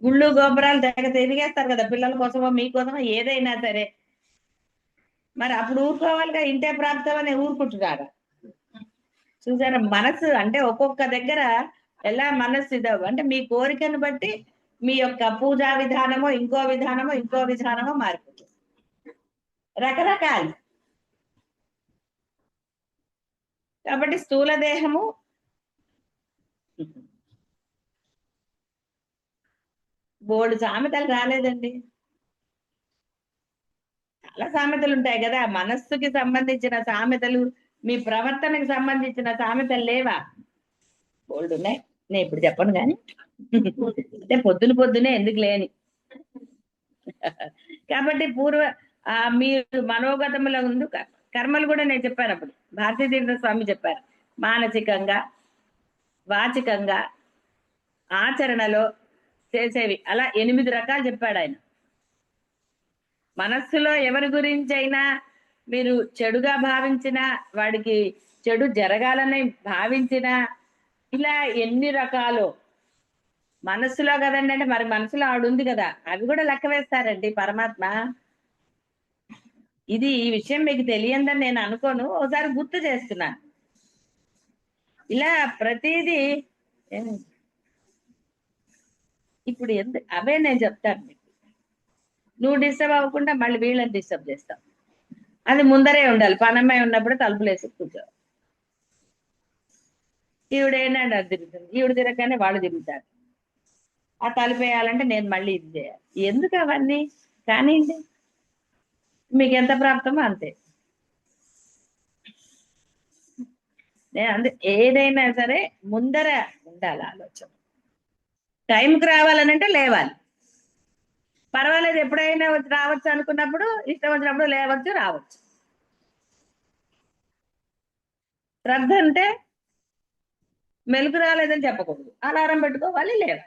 గుళ్ళు గోపురాలు తెగ తిరిగేస్తారు కదా పిల్లల కోసమో మీకోసమో ఏదైనా సరే. మరి అప్పుడు ఊరుకోవాలిగా, ఇంతే ప్రాప్తం అని ఊరుకుంటున్నారా? చూసారా, మనసు అంటే ఒక్కొక్క దగ్గర ఎలా మనస్సు ఇదవు అంటే మీ కోరికను బట్టి మీ యొక్క పూజా విధానమో ఇంకో విధానమో ఇంకో విధానమో మారిపోతుంది, రకరకాలు. కాబట్టి స్థూల దేహము బోల్డు సామెతలు రాలేదండి, చాలా సామెతలు ఉంటాయి కదా. మనస్సుకి సంబంధించిన సామెతలు, మీ ప్రవర్తనకి సంబంధించిన సామెతలు లేవా? బోల్డ్ ఉన్నాయి, నేను ఇప్పుడు చెప్పను కానీ అంటే పొద్దునే ఎందుకు లేని. కాబట్టి మీరు మనోగతముల ముందు కర్మలు కూడా నేను చెప్పాను అప్పుడు, భారతీతీర్థ స్వామి చెప్పారు. మానసికంగా, వాచికంగా, ఆచరణలో చేసేవి అలా 8 రకాలు చెప్పాడు ఆయన. మనస్సులో ఎవరి గురించి అయినా మీరు చెడుగా భావించినా, వాడికి చెడు జరగాలని భావించినా, ఇలా ఎన్ని రకాలు మనస్సులో కదండి. అంటే మరి మనసులో ఆవిడుంది కదా, అవి కూడా లెక్క వేస్తారండి పరమాత్మ. ఇది ఈ విషయం మీకు తెలియందని నేను అనుకోను, ఒకసారి గుర్తు చేస్తున్నాను. ఇలా ప్రతిదీ ఇప్పుడు అవే నేను చెప్తాను మీకు. నువ్వు డిస్టర్బ్ అవ్వకుండా మళ్ళీ వీళ్ళని డిస్టర్బ్ చేస్తావు. అది ముందరే ఉండాలి. పనమ్మాయి ఉన్నప్పుడు తలుపులు వేసి కూర్చో. ఈవిడేనాడు అది తిరుగుతుంది, ఈవిడ తిరగగానే వాళ్ళు తిరుగుతారు. ఆ తలుపు వేయాలంటే నేను మళ్ళీ ఇది చేయాలి. ఎందుకు అవన్నీ? కానివ్వండి, మీకు ఎంత ప్రాప్తమో అంతే. నేను ఏదైనా సరే ముందర ఉండాలి ఆలోచన. టైంకి రావాలనంటే లేవాలి, పర్వాలేదు, ఎప్పుడైనా రావచ్చు అనుకున్నప్పుడు ఇష్టం వచ్చినప్పుడు లేవచ్చు, రావచ్చు. శ్రద్ధ అంటే మెలకు రాలేదని చెప్పకూడదు, అలారం పెట్టుకోవాలి, లేవాలి.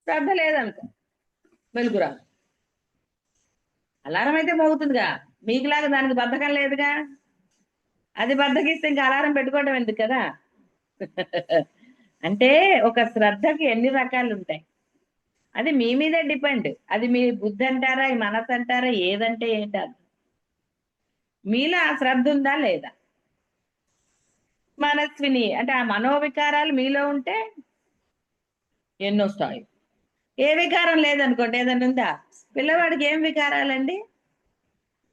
శ్రద్ధ లేదనుకో మెలకు రాదు. అలారం అయితే మోగుతుందిగా, మీకులాగా దానికి బద్ధకం లేదుగా. అది బద్ధకిస్తే ఇంకా అలారం పెట్టుకోవడం ఎందుకు కదా. అంటే ఒక శ్రద్ధకి ఎన్ని రకాలు ఉంటాయి, అది మీ మీదే డిపెండ్. అది మీ బుద్ధి అంటారా, ఈ మనసు అంటారా, ఏదంటే ఏంటారు, మీలో ఆ శ్రద్ధ ఉందా లేదా. మనస్విని అంటే ఆ మనోవికారాలు మీలో ఉంటే ఎన్నొస్తాయి. ఏ వికారం లేదనుకోండి, ఏదన్నా ఉందా? పిల్లవాడికి ఏం వికారాలండి?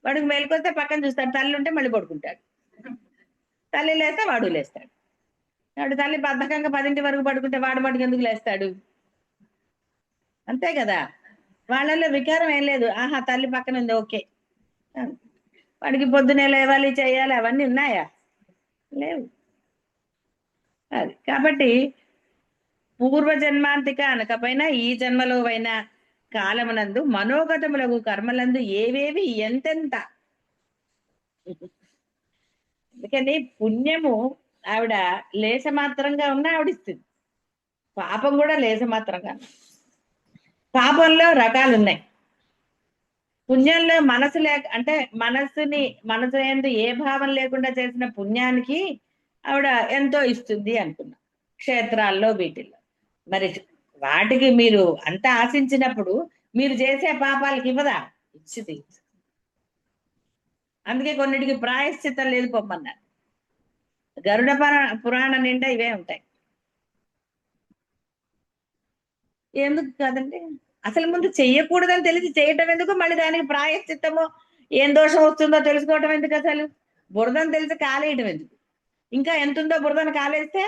వాడికి మేలుకొస్తే పక్కన చూస్తాడు, తల్లి ఉంటే మళ్ళీ పడుకుంటాడు, తల్లి లేస్తే వాడు లేస్తాడు. వాడు తల్లి బద్ధకంగా 10 వరకు పడుకుంటే వాడు మటుకు ఎందుకు లేస్తాడు? అంతే కదా. వాళ్ళల్లో వికారం ఏం లేదు. ఆహా, తల్లి పక్కన ఉంది, ఓకే. వాడికి పొద్దునే లేవాలి, చేయాలి, అవన్నీ ఉన్నాయా? లేవు. అది కాబట్టి పూర్వజన్మాంతిక అనకపోయినా ఈ జన్మలో అయినా కాలమునందు మనోగతములకు కర్మలందు ఏవేవి ఎంతెంత. అందుకని పుణ్యము ఆవిడ లేశమాత్రంగా ఉన్నా ఆవిడిస్తుంది, పాపం కూడా లేశమాత్రంగా. పాపంలో రకాలు ఉన్నాయి. పుణ్యంలో మనసు లేక అంటే మనసు ఎందు ఏ భావం లేకుండా చేసిన పుణ్యానికి ఆవిడ ఎంతో ఇస్తుంది అనుకున్నాం, క్షేత్రాల్లో వీటిల్లో. మరి వాటికి మీరు అంత ఆశించినప్పుడు మీరు చేసే పాపాలకి ఇవ్వదా? ఇచ్చింది. అందుకే కొన్నిటికి ప్రాయశ్చిత్తం లేదు పొమ్మన్నారు. గరుడ పురాణ నిండా ఇవే ఉంటాయి. ఎందుకు కాదండి? అసలు ముందు చెయ్యకూడదని తెలిసి చేయటం ఎందుకు? మళ్ళీ దానికి ప్రాయశ్చిత్తము, ఏం దోషం వస్తుందో తెలుసుకోవటం ఎందుకు? అసలు బురదను తెలిసి కాలేయటం ఎందుకు? ఇంకా ఎంత ఉందో బురదను కాలేస్తే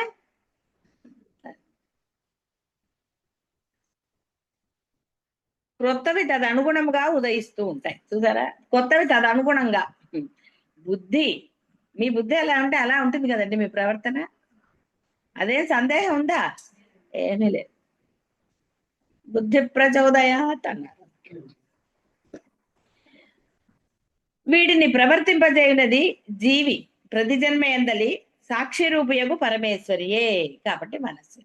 క్రొత్తవి తదనుగుణంగా ఉదయిస్తూ ఉంటాయి. చూసారా, కొత్తవి తదనుగుణంగా. బుద్ధి, మీ బుద్ధి ఎలా ఉంటే అలా ఉంటుంది కదండి మీ ప్రవర్తన. అదే సందేహం ఉందా? ఏమీ లేదు. బుద్ధి ప్రచోదయాత్ అన్నారు. వీటిని ప్రవర్తింపజేయునది జీవి ప్రతి జన్మ ఎందలి సాక్షి రూపయగు పరమేశ్వరియే కాబట్టి మనస్సు.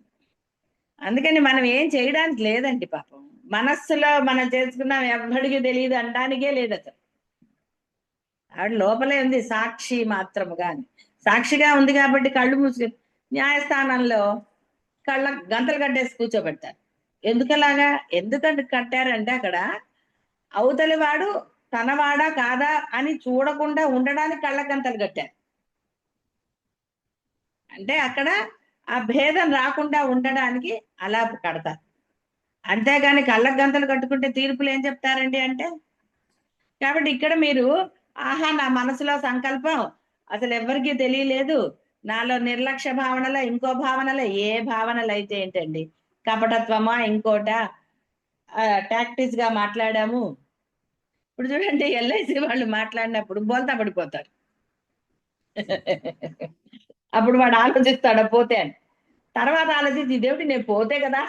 అందుకని మనం ఏం చేయడానికి లేదండి పాపం. మనస్సులో మనం చేసుకున్నాం ఎవ్వడికి తెలియదు అనడానికే లేదు అసలు. ఆవిడ లోపలే ఉంది సాక్షి మాత్రముగా అని. సాక్షిగా ఉంది కాబట్టి కళ్ళు మూసి న్యాయస్థానంలో కళ్ళ గంతలు కట్టేసి కూర్చోబెడతారు. ఎందుకలాగా? ఎందుకంటే కట్టారంటే అక్కడ అవతలి వాడు తనవాడా కాదా అని చూడకుండా ఉండడానికి కళ్ళ గంతలు కట్టారు. అంటే అక్కడ ఆ భేదం రాకుండా ఉండడానికి అలా కడతారు. అంతేగాని కళ్ళ గంతలు కట్టుకుంటే తీర్పులు ఏం చెప్తారండి అంటే. కాబట్టి ఇక్కడ మీరు ఆహా, నా మనసులో సంకల్పం అసలు ఎవరికీ తెలియలేదు, నాలో నిర్లక్ష్య భావనలో ఇంకో భావనలో, ఏ భావనలు అయితే ఏంటండి, కపటత్వమా ఇంకోట, టాక్టిస్ గా మాట్లాడాము. ఇప్పుడు చూడండి, ఎల్ఐసి వాళ్ళు మాట్లాడినప్పుడు బోల్తా పడిపోతారు. అప్పుడు వాడు ఆలోచిస్తాడు పోతే అని. తర్వాత ఆలోచించి ఇదేమిటి నేను పోతే కదా.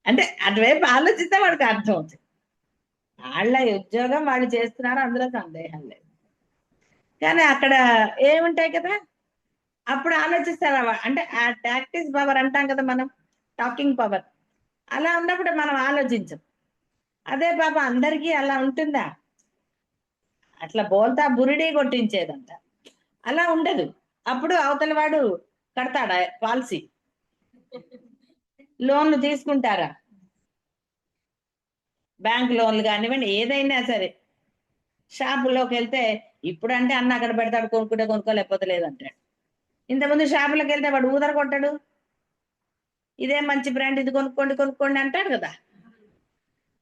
అంటే అటువైపు ఆలోచిస్తే వాడికి అర్థం అవుతుంది. వాళ్ళ ఉద్యోగం వాళ్ళు చేస్తున్నారు, అందులో సందేహం లేదు. కానీ అక్కడ ఏముంటాయి కదా, అప్పుడు ఆలోచిస్తారు. అంటే ఆ టాక్టిక్స్ పవర్ అంటాం కదా మనం, టాకింగ్ పవర్. అలా ఉన్నప్పుడు మనం ఆలోచించం. అదే పాప అందరికీ అలా ఉంటుందా? అట్లా బోల్తా బురిడి కొట్టించేదంట. అలా ఉండదు. అప్పుడు అవతల వాడు కడతాడా పాలసీ? లోన్లు తీసుకుంటారా? బ్యాంక్ లోన్లు కానివ్వండి, ఏదైనా సరే. షాపుల్లోకి వెళ్తే ఇప్పుడు అంటే అన్న అక్కడ పెడతాడు, కొనుక్కుంటే కొనుక్కో లేకపోతే లేదంటాడు. ఇంతకుముందు షాపులకు వెళ్తే వాడు ఊదర కొట్టాడు. ఇదే మంచి బ్రాండ్, ఇది కొనుక్కోండి కొనుక్కోండి అంటాడు కదా.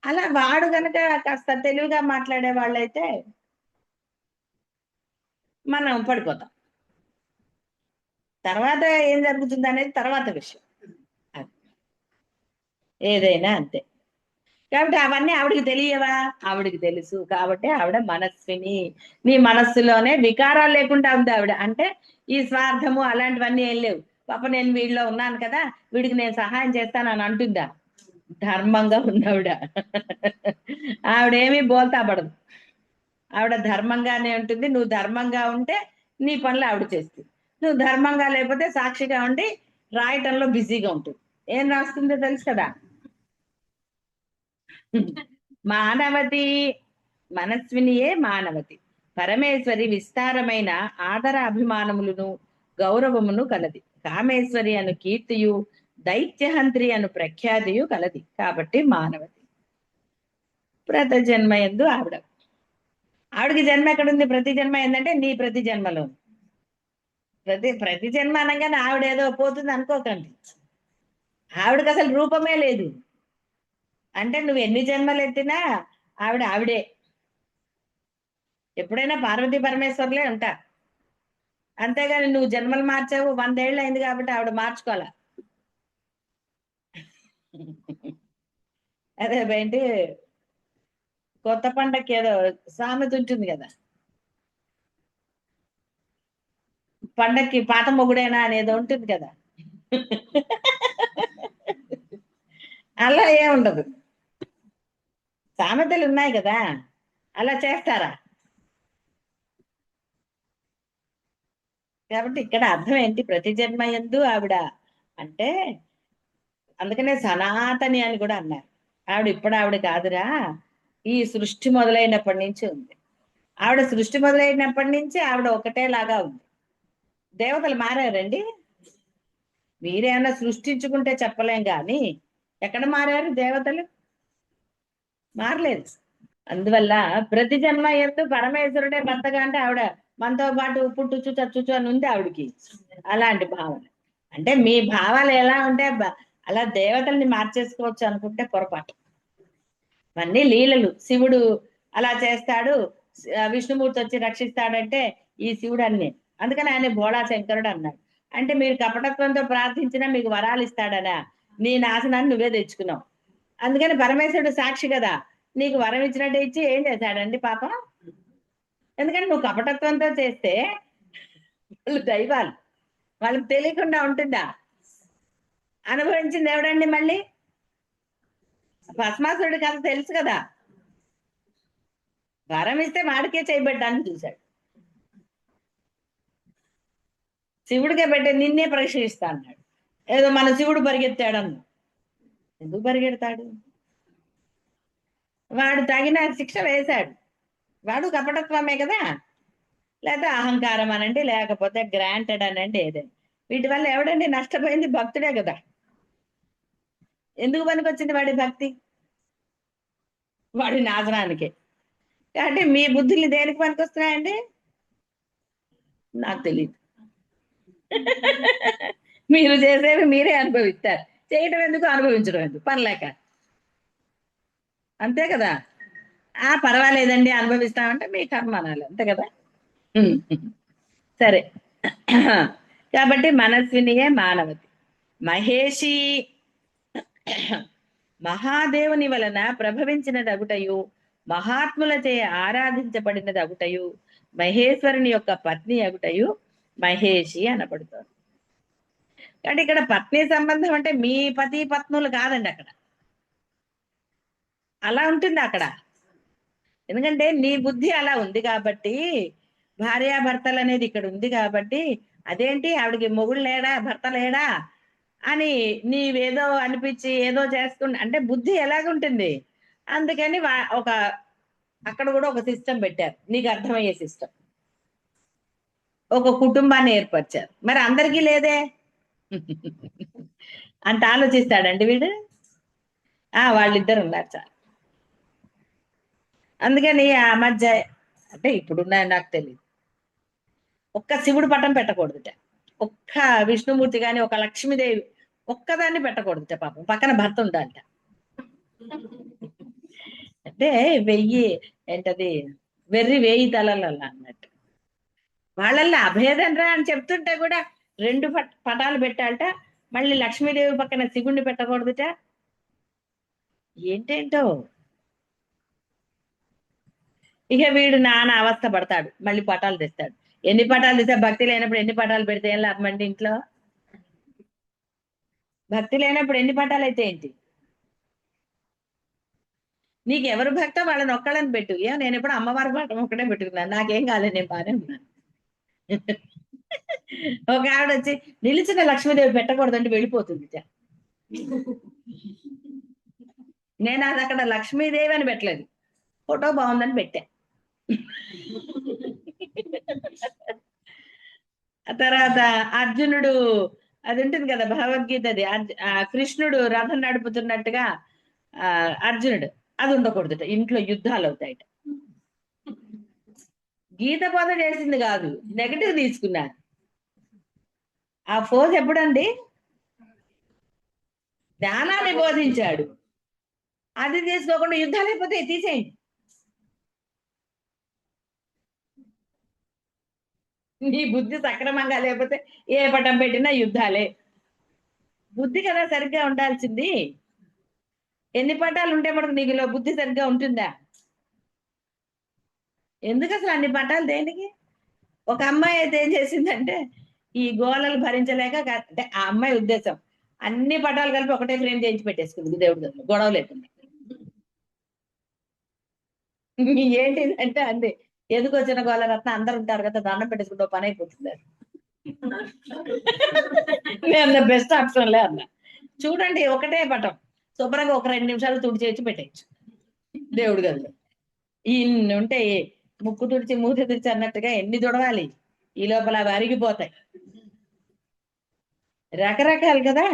అలా వాడు గనక కాస్త తెలివిగా మాట్లాడే వాళ్ళైతే మనం పడిపోతాం. తర్వాత ఏం జరుగుతుంది అనేది తర్వాత విషయం. అది ఏదైనా అంతే. కాబట్టి అవన్నీ ఆవిడికి తెలియవా? ఆవిడికి తెలుసు. కాబట్టి ఆవిడ మనస్విని. నీ మనస్సులోనే వికారాలు లేకుండా ఉంది ఆవిడ. అంటే ఈ స్వార్థము అలాంటివన్నీ ఏం లేవు. పాప నేను వీడిలో ఉన్నాను కదా, వీడికి నేను సహాయం చేస్తానని అంటుందా? ధర్మంగా ఉంది ఆవిడ. ఆవిడేమీ బోల్తా పడదు. ఆవిడ ధర్మంగానే ఉంటుంది. నువ్వు ధర్మంగా ఉంటే నీ పనులు ఆవిడ చేస్తుంది. నువ్వు ధర్మంగా లేకపోతే సాక్షిగా ఉండి రాయటంలో బిజీగా ఉంటుంది. ఏం రాస్తుందో తెలుసు కదా. మానవతి, మనస్వినియే మానవతి. పరమేశ్వరి విస్తారమైన ఆదర అభిమానములను గౌరవమును కలది. కామేశ్వరి అను కీర్తియు దైత్యహంత్రి అను ప్రఖ్యాతియు కలది. కాబట్టి మానవతి. ప్రతి జన్మ ఎందు ఆవిడకి జన్మ ఎక్కడుంది? ప్రతి జన్మ ఏంటంటే నీ ప్రతి జన్మలో. ప్రతి జన్మ అనగానే ఆవిడేదో పోతుంది అనుకోకండి. ఆవిడకి అసలు రూపమే లేదు. అంటే నువ్వు ఎన్ని జన్మలు ఎత్తినా ఆవిడే. ఎప్పుడైనా పార్వతీ పరమేశ్వర్లే ఉంటా. అంతేగాని నువ్వు జన్మలు మార్చావు, 100 ఏళ్ళు అయింది కాబట్టి ఆవిడ మార్చుకోవాలా. అదే ఏంటి, కొత్త పండక్కి ఏదో సామెత ఉంటుంది కదా, పండక్కి పాత మొగుడేనా అనేదో ఉంటుంది కదా. అలా ఏముండదు. సామెతలు ఉన్నాయి కదా, అలా చేస్తారా? కాబట్టి ఇక్కడ అర్థం ఏంటి? ప్రతి జన్మ యందు ఆవిడ అంటే, అందుకనే సనాతని అని కూడా అన్నారు. ఆవిడ కాదురా, ఈ సృష్టి మొదలైనప్పటి నుంచి ఉంది. ఆవిడ సృష్టి మొదలైనప్పటి నుంచి ఆవిడ ఒకటేలాగా ఉంది. దేవతలు మారారండి? మీరేమన్నా సృష్టించుకుంటే చెప్పలేం కానీ ఎక్కడ మారారు దేవతలు? మారలేదు. అందువల్ల ప్రతి జన్మ ఎందు పరమేశ్వరుడే భర్తగా అంటే ఆవిడ మనతో పాటు పుట్టుచు చచ్చుచు అని ఉంది ఆవిడికి. అలాంటి భావన. అంటే మీ భావాలు ఎలా ఉంటే అలా దేవతల్ని మార్చేసుకోవచ్చు అనుకుంటే పొరపాటు. ఇవన్నీ లీలలు. శివుడు అలా చేస్తాడు, విష్ణుమూర్తి వచ్చి రక్షిస్తాడంటే ఈ శివుడు అన్ని. అందుకని ఆయన భోళా శంకరుడు అన్నాడు. అంటే మీరు కపటత్వంతో ప్రార్థించినా మీకు వరాలు ఇస్తాడనా? నీ నాశనాన్ని నువ్వే తెచ్చుకున్నావు. అందుకని పరమేశ్వరుడు సాక్షి కదా, నీకు వరం ఇచ్చినట్టు ఇచ్చి ఏం చేశాడండి పాపం? ఎందుకంటే నువ్వు కపటత్వంతో చేస్తే వాళ్ళు దైవాలు, వాళ్ళకి తెలియకుండా ఉంటుందా? అనుభవించింది ఎవడండి మళ్ళీ? భస్మాసురుడి కథ తెలుసు కదా. వరం ఇస్తే వాడికే చేయబడ్డానికి చూశాడు. శివుడికే పెట్టే నిన్నే పరీక్షిస్తా అన్నాడు. ఏదో మన శివుడు పరిగెత్తాడన్న. ఎందుకు పరిగెడతాడు? వాడు తగిన శిక్ష వేశాడు. వాడు కపటత్వమే కదా. లేదా అహంకారం అనండి, లేకపోతే గ్రాంటెడ్ అనండి, ఏదైనా. వీటి వల్ల ఎవడండి నష్టపోయింది? భక్తుడే కదా. ఎందుకు పనికొచ్చింది వాడి భక్తి? వాడి నాశనానికే. కాబట్టి మీ బుద్ధులు దేనికి పనికొస్తున్నాయండి? నాకు తెలియదు. మీరు చేసేవి మీరే అనుభవిస్తారు. చేయటం ఎందుకు, అనుభవించడం ఎందుకు? పని లేక. అంతే కదా. పర్వాలేదండి అనుభవిస్తామంటే మీ కర్మ అనాలి, అంతే కదా. సరే. కాబట్టి మనస్వినియే మానవతి. మహేషి మహాదేవుని వలన ప్రభవించినదగుటయు మహాత్ములచే ఆరాధించబడినదగుటయు మహేశ్వరుని యొక్క పత్ని అగుటయు మహేషి అనబడుతోంది. అంటే ఇక్కడ పత్ని సంబంధం అంటే మీ పతి పత్నులు కాదండి. అక్కడ అలా ఉంటుంది అక్కడ. ఎందుకంటే నీ బుద్ధి అలా ఉంది కాబట్టి, భార్యాభర్తలు అనేది ఇక్కడ ఉంది కాబట్టి, అదేంటి ఆవిడకి మొగుడు లేడా, భర్త లేడా అని నీవేదో అనిపించి ఏదో చేసుకుని అంటే బుద్ధి ఎలాగుంటుంది. అందుకని ఒక అక్కడ కూడా ఒక సిస్టమ్ పెట్టారు, నీకు అర్థమయ్యే సిస్టమ్. ఒక కుటుంబాన్ని ఏర్పరిచారు. మరి అందరికీ లేదే అంత ఆలోచిస్తాడండి వీడు. వాళ్ళిద్దరు ఉన్నారు చాలు. అందుకని ఆ మధ్య అంటే ఇప్పుడున్న నాకు తెలియదు, ఒక్క శివుడు పటం పెట్టకూడదుట, ఒక్క విష్ణుమూర్తి కానీ ఒక లక్ష్మీదేవి ఒక్కదాన్ని పెట్టకూడదుట పాపం, పక్కన భర్త ఉండాలట. అంటే వెయ్యి ఏంటది, వెర్రి వేయి తలల అన్నట్టు. వాళ్ళల్లో అభేదం రా అని చెప్తుంటే కూడా రెండు పటాలు పెట్టాలట. మళ్ళీ లక్ష్మీదేవి పక్కన శివుణ్ణి పెట్టకూడదుట. ఏంటేంటో. ఇక వీడు నానా అవస్థ పడతాడు, మళ్ళీ పటాలు తెస్తాడు. ఎన్ని పటాలు తెస్తా, భక్తి లేనప్పుడు ఎన్ని పటాలు పెడితే ఏం లాభం అండి ఇంట్లో? భక్తి లేనప్పుడు ఎన్ని పటాలు అయితే ఏంటి? నీకు ఎవరు భక్తో వాళ్ళని ఒక్కళ్ళని పెట్టు. నేను ఎప్పుడు అమ్మవారి పటం ఒక్కడే పెట్టుకున్నాను, నాకేం కాలేదు, నేను బాగానే ఉన్నాను. ఒక ఆవిడ వచ్చి నిలిచిన లక్ష్మీదేవి పెట్టకూడదంటే వెళ్ళిపోతుంది. నేను అది అక్కడ లక్ష్మీదేవి అని పెట్టలేదు, ఫోటో బాగుందని పెట్టా. తర్వాత అర్జునుడు, అది ఉంటుంది కదా భగవద్గీతది, కృష్ణుడు రథం నడుపుతున్నట్టుగా అర్జునుడు, అది ఉండకూడదుట. ఇంట్లో యుద్ధాలు అవుతాయట. గీత బోధ చేసింది కాదు, నెగటివ్ తీసుకున్నారు. ఆ ఫోజ్ ఎప్పుడండి? జ్ఞానాన్ని బోధించాడు. అది తీసుకోకుండా యుద్ధాలు అయిపోతే తీసేయండి. నీ బుద్ధి సక్రమంగా లేకపోతే ఏ పటం పెట్టినా యుద్ధాలే. బుద్ధి కదా సరిగ్గా ఉండాల్సింది. ఎన్ని పటాలు ఉంటే మనకు నీకులో బుద్ధి సరిగ్గా ఉంటుందా? ఎందుకు అసలు అన్ని పటాలు దేనికి? ఒక అమ్మాయి అయితే ఏం చేసిందంటే, ఈ గోళలు భరించలేక, అంటే ఆ అమ్మాయి ఉద్దేశం అన్ని పటాలు కలిపి ఒకటే ఫ్రేమ్ చేయించి పెట్టేసుకుంది దేవుడి దగ్గర, గొడవ లేకుండా. ఏంటిదంటే అంది, ఎందుకు వచ్చిన గోళరత్న, అందరు ఉంటారు కదా, దండం పెట్టేసుకుంటే పని అయిపోతుంది. నేను బెస్ట్ ఆప్షన్లే అన్నా. చూడండి, ఒకటే పటం శుభ్రంగా ఒక 2 నిమిషాలు తుడిచేసి పెట్టేయచ్చు దేవుడి గదిలో. ఇన్ని ఉంటాయి, ముక్కు తుడిచి మూతి తుడిచి అన్నట్టుగా ఎన్ని తుడవాలి, ఈ లోపల అవి అరిగిపోతాయి. రకరకాలు కదా,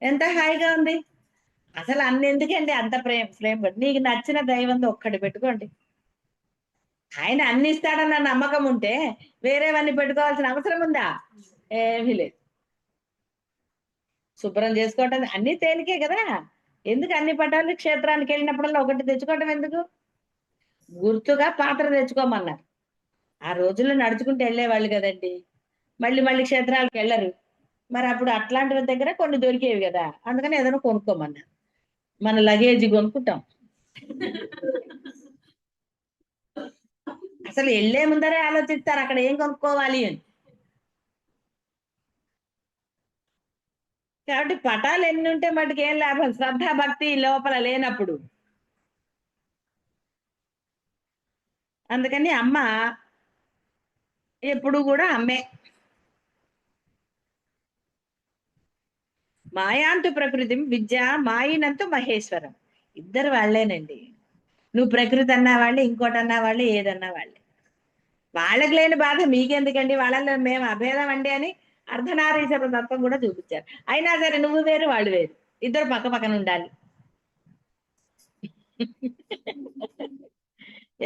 ఎంత హాయిగా ఉంది. అసలు అన్ని ఎందుకండి అంత ఫ్రేమ్ నీకు నచ్చిన దైవంతో ఒక్కటి పెట్టుకోండి. ఆయన అన్ని ఇస్తాడన్న నమ్మకం ఉంటే వేరేవన్నీ పెట్టుకోవాల్సిన అవసరం ఉందా? ఏమీ లేదు. శుభ్రం చేసుకోవటం అన్ని తేలికే కదా. ఎందుకు అన్ని పటాలు క్షేత్రానికి వెళ్ళినప్పుడల్లా ఒకటి తెచ్చుకోవటం ఎందుకు? గుర్తుగా పాత్ర తెచ్చుకోమన్నారు. ఆ రోజుల్లో నడుచుకుంటూ వెళ్ళేవాళ్ళు కదండి, మళ్ళీ మళ్ళీ క్షేత్రాలకు వెళ్ళరు. మరి అప్పుడు అట్లాంటి దగ్గర కొన్ని దొరికేవి కదా, అందుకని ఏదైనా కొనుక్కోమన్నారు. మన లగేజ్ కొనుక్కుంటాం. అసలు వెళ్ళే ముందరే ఆలోచిస్తారు అక్కడ ఏం కొనుక్కోవాలి అని. కాబట్టి పటాలు ఎన్ని ఉంటే మటుకు ఏం లాభం, శ్రద్ధ భక్తి లోపల లేనప్పుడు. అందుకని అమ్మ ఎప్పుడు కూడా అమ్మే. మాయాంతు ప్రకృతి విద్య మాయినంతు మహేశ్వరం, ఇద్దరు వాళ్ళేనండి. నువ్వు ప్రకృతి అన్నా వాళ్ళే, ఇంకోటి అన్నా వాళ్ళే, ఏదన్నా వాళ్ళే. వాళ్ళకి లేని బాధ మీకెందుకండి, వాళ్ళలో మేము అభేదం అండి అని అర్ధనారీశ్వర తత్వం కూడా చూపించారు. అయినా సరే నువ్వు వేరు వాళ్ళు వేరు, ఇద్దరు పక్క పక్కన ఉండాలి.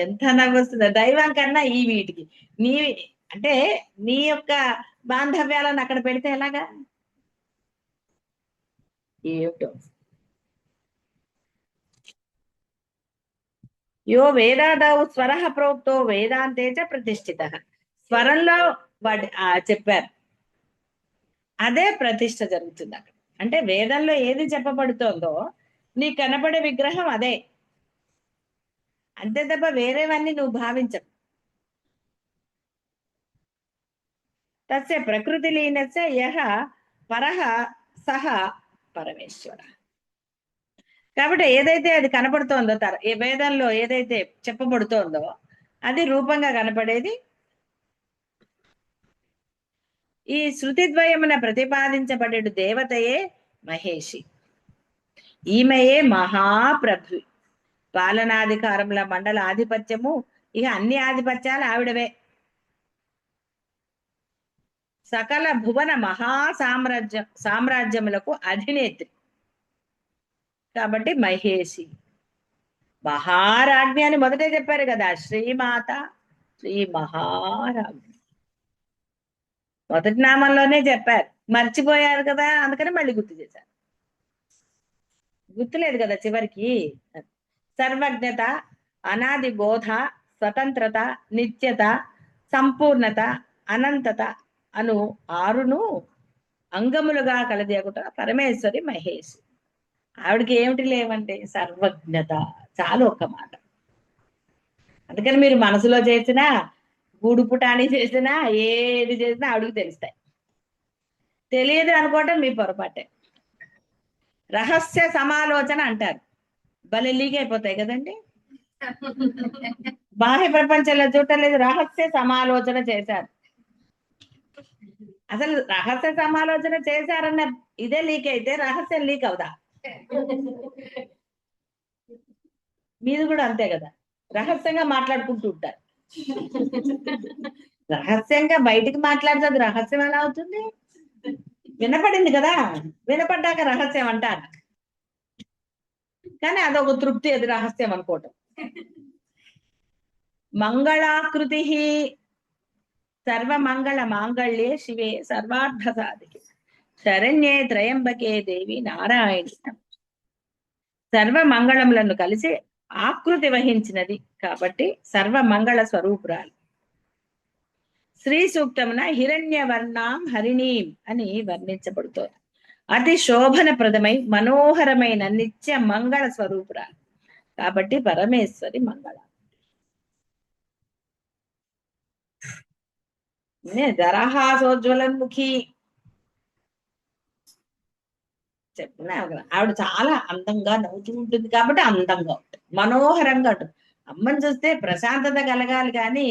ఎంత నవ్వొస్తుందో దైవం కన్నా ఈ వీటికి. నీ అంటే నీ యొక్క బాంధవ్యాలను అక్కడ పెడితే ఎలాగా? ఏమిటో. యో వేదాదౌ స్వర ప్రోక్తో వేదాంతేజ ప్రతిష్ఠిత. స్వరంలో వాటి చెప్పారు, అదే ప్రతిష్ఠ జరుగుతుంది అక్కడ. అంటే వేదంలో ఏది చెప్పబడుతోందో నీ కనపడే విగ్రహం అదే, అంతే తప్ప వేరేవన్నీ నువ్వు భావించవు. తస్య ప్రకృతి లీనస్య యహ పరహ సహ పరమేశ్వర. కాబట్టి ఏదైతే అది కనపడుతోందో, ఏ వేదంలో ఏదైతే చెప్పబడుతోందో అది రూపంగా కనపడేది ఈ శృతిద్వయమున ప్రతిపాదించబడే దేవతయే మహేషి. ఈమెయే మహాప్రభు. పాలనాధికారముల మండల ఆధిపత్యము, ఇక అన్ని ఆధిపత్యాలు ఆవిడవే. సకల భువన మహా సామ్రాజ్యములకు అధినేత్రి కాబట్టి మహేషి. మహారాజ్ఞి అని మొదటే చెప్పారు కదా, శ్రీమాత, శ్రీ మహారాజ్ఞి మొదటి నామంలోనే చెప్పారు. మర్చిపోయారు కదా, అందుకని మళ్ళీ గుర్తు చేశారు. గుర్తులేదు కదా చివరికి. సర్వజ్ఞత, అనాది బోధ, స్వతంత్రత, నిత్యత, సంపూర్ణత, అనంతత అను ఆరును అంగములుగా కలదేకుట పరమేశ్వరి మహేష్. ఆవిడకి ఏమిటి లేవంటే సర్వజ్ఞత, చాలు ఒక్క మాట. అందుకని మీరు మనసులో చేసినా, గూడు పుటాని చేసినా, ఏది చేసినా ఆవిడకి తెలుస్తాయి. తెలియదు అనుకోవటం మీ పొరపాటే. రహస్య సమాలోచన అంటారు. భలే లీక్ అయిపోతాయి కదండి. బాహ్య ప్రపంచంలో చూడలేదు, రహస్య సమాలోచన చేశారు. అసలు రహస్య సమాలోచన చేశారన్న ఇదే లీక్ అయితే రహస్యం లీక్ అవుదా? మీది కూడా అంతే కదా, రహస్యంగా మాట్లాడుకుంటూ ఉంటారు. రహస్యంగా బయటికి మాట్లాడితే అది రహస్యం ఎలా అవుతుంది? వినపడింది కదా, వినపడ్డాక రహస్యం అంటారు. కానీ అదొక తృప్తి, అది రహస్యం అనుకోవటం. మంగళాకృతి సర్వమంగళ మాంగళ్యే శివే సర్వార్థ సాధికే శరణ్యే త్రయంబకే దేవి నారాయణి. సర్వమంగళములను కలిసి ఆకృతి వహించినది కాబట్టి సర్వమంగళ స్వరూపురాలు. శ్రీ సూక్తమున హిరణ్యవర్ణాం హరిణీం అని వర్ణించబడుతోంది. అతి శోభనప్రదమై మనోహరమైన నిత్య మంగళ స్వరూపురాలు కాబట్టి పరమేశ్వరి మంగళ. దరహాసోజ్వలన్ముఖి చెప్పినా ఆవిడ చాలా అందంగా నవ్వుతూ ఉంటుంది కాబట్టి అందంగా ఉంటుంది, మనోహరంగా ఉంటుంది. అమ్మని చూస్తే ప్రశాంతత కలగాలి కానీ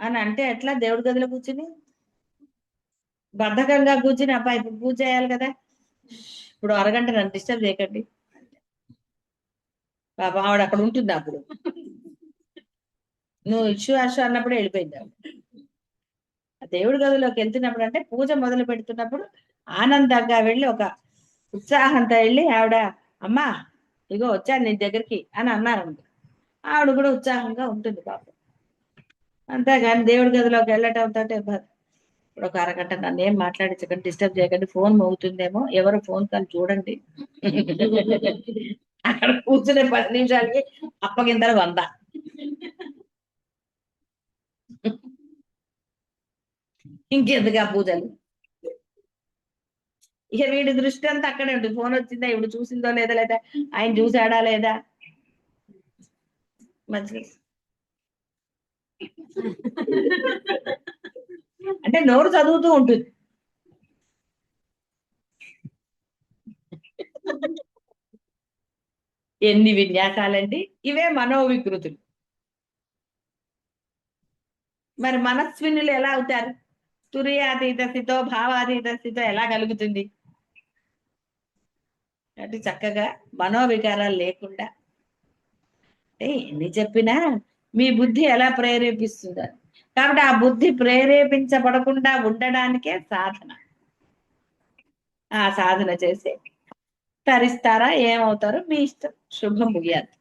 అని అంటే ఎట్లా? దేవుడి గదిలో కూర్చుని బద్ధకంగా కూర్చుని అబ్బాయి ఇప్పుడు పూజ చేయాలి కదా, ఇప్పుడు అరగంట నన్ను డిస్టర్బ్ చేయకండి. పాపం ఆవిడ అక్కడ ఉంటుంది. అప్పుడు నువ్వు ఇష్యూ అష్యూ అన్నప్పుడు వెళ్ళిపోయింది ఆవిడ. దేవుడి గదిలోకి వెళ్తున్నప్పుడు అంటే పూజ మొదలు పెడుతున్నప్పుడు ఆనందంగా వెళ్ళి ఒక ఉత్సాహంతో వెళ్ళి ఆవిడ అమ్మా ఇగో వచ్చాను నీ దగ్గరికి అని అన్నారు. ఆవిడ కూడా ఉత్సాహంగా ఉంటుంది పాపం. అంతేగాని దేవుడి గదిలోకి వెళ్ళటం తోటే ఇప్పుడు ఒక అరగంట నన్ను ఏం మాట్లాడించకండి, డిస్టర్బ్ చేయకండి, ఫోన్ మోగుతుందేమో, ఎవరు ఫోన్ కాల్ చూడండి. అక్కడ కూర్చునే 10 నిమిషాలకి అప్పగింతలు 100. ఇంకెందుకు ఆ పూజలు? ఇక వీడి దృష్టి అంతా అక్కడే ఉంటుంది. ఫోన్ వచ్చిందా, ఇప్పుడు చూసిందో లేదా, లేదా ఆయన చూసాడా లేదా, మంచిగా అంటే నోరు చదువుతూ ఉంటుంది. ఎన్ని విన్యాసాలండి, ఇవే మనోవికృతులు. మరి మనస్వినులు ఎలా అవుతారు? తురియాతీత స్థితో భావాతీత స్థితో ఎలా కలుగుతుంది? అంటే చక్కగా మనోవికారాలు లేకుండా, అంటే ఎన్ని చెప్పినా మీ బుద్ధి ఎలా ప్రేరేపిస్తుందో, కాబట్టి ఆ బుద్ధి ప్రేరేపించబడకుండా ఉండడానికే సాధన. ఆ సాధన చేసి తరిస్తారా, ఏమవుతారో మీ ఇష్టం. శుభం ముగియాలి.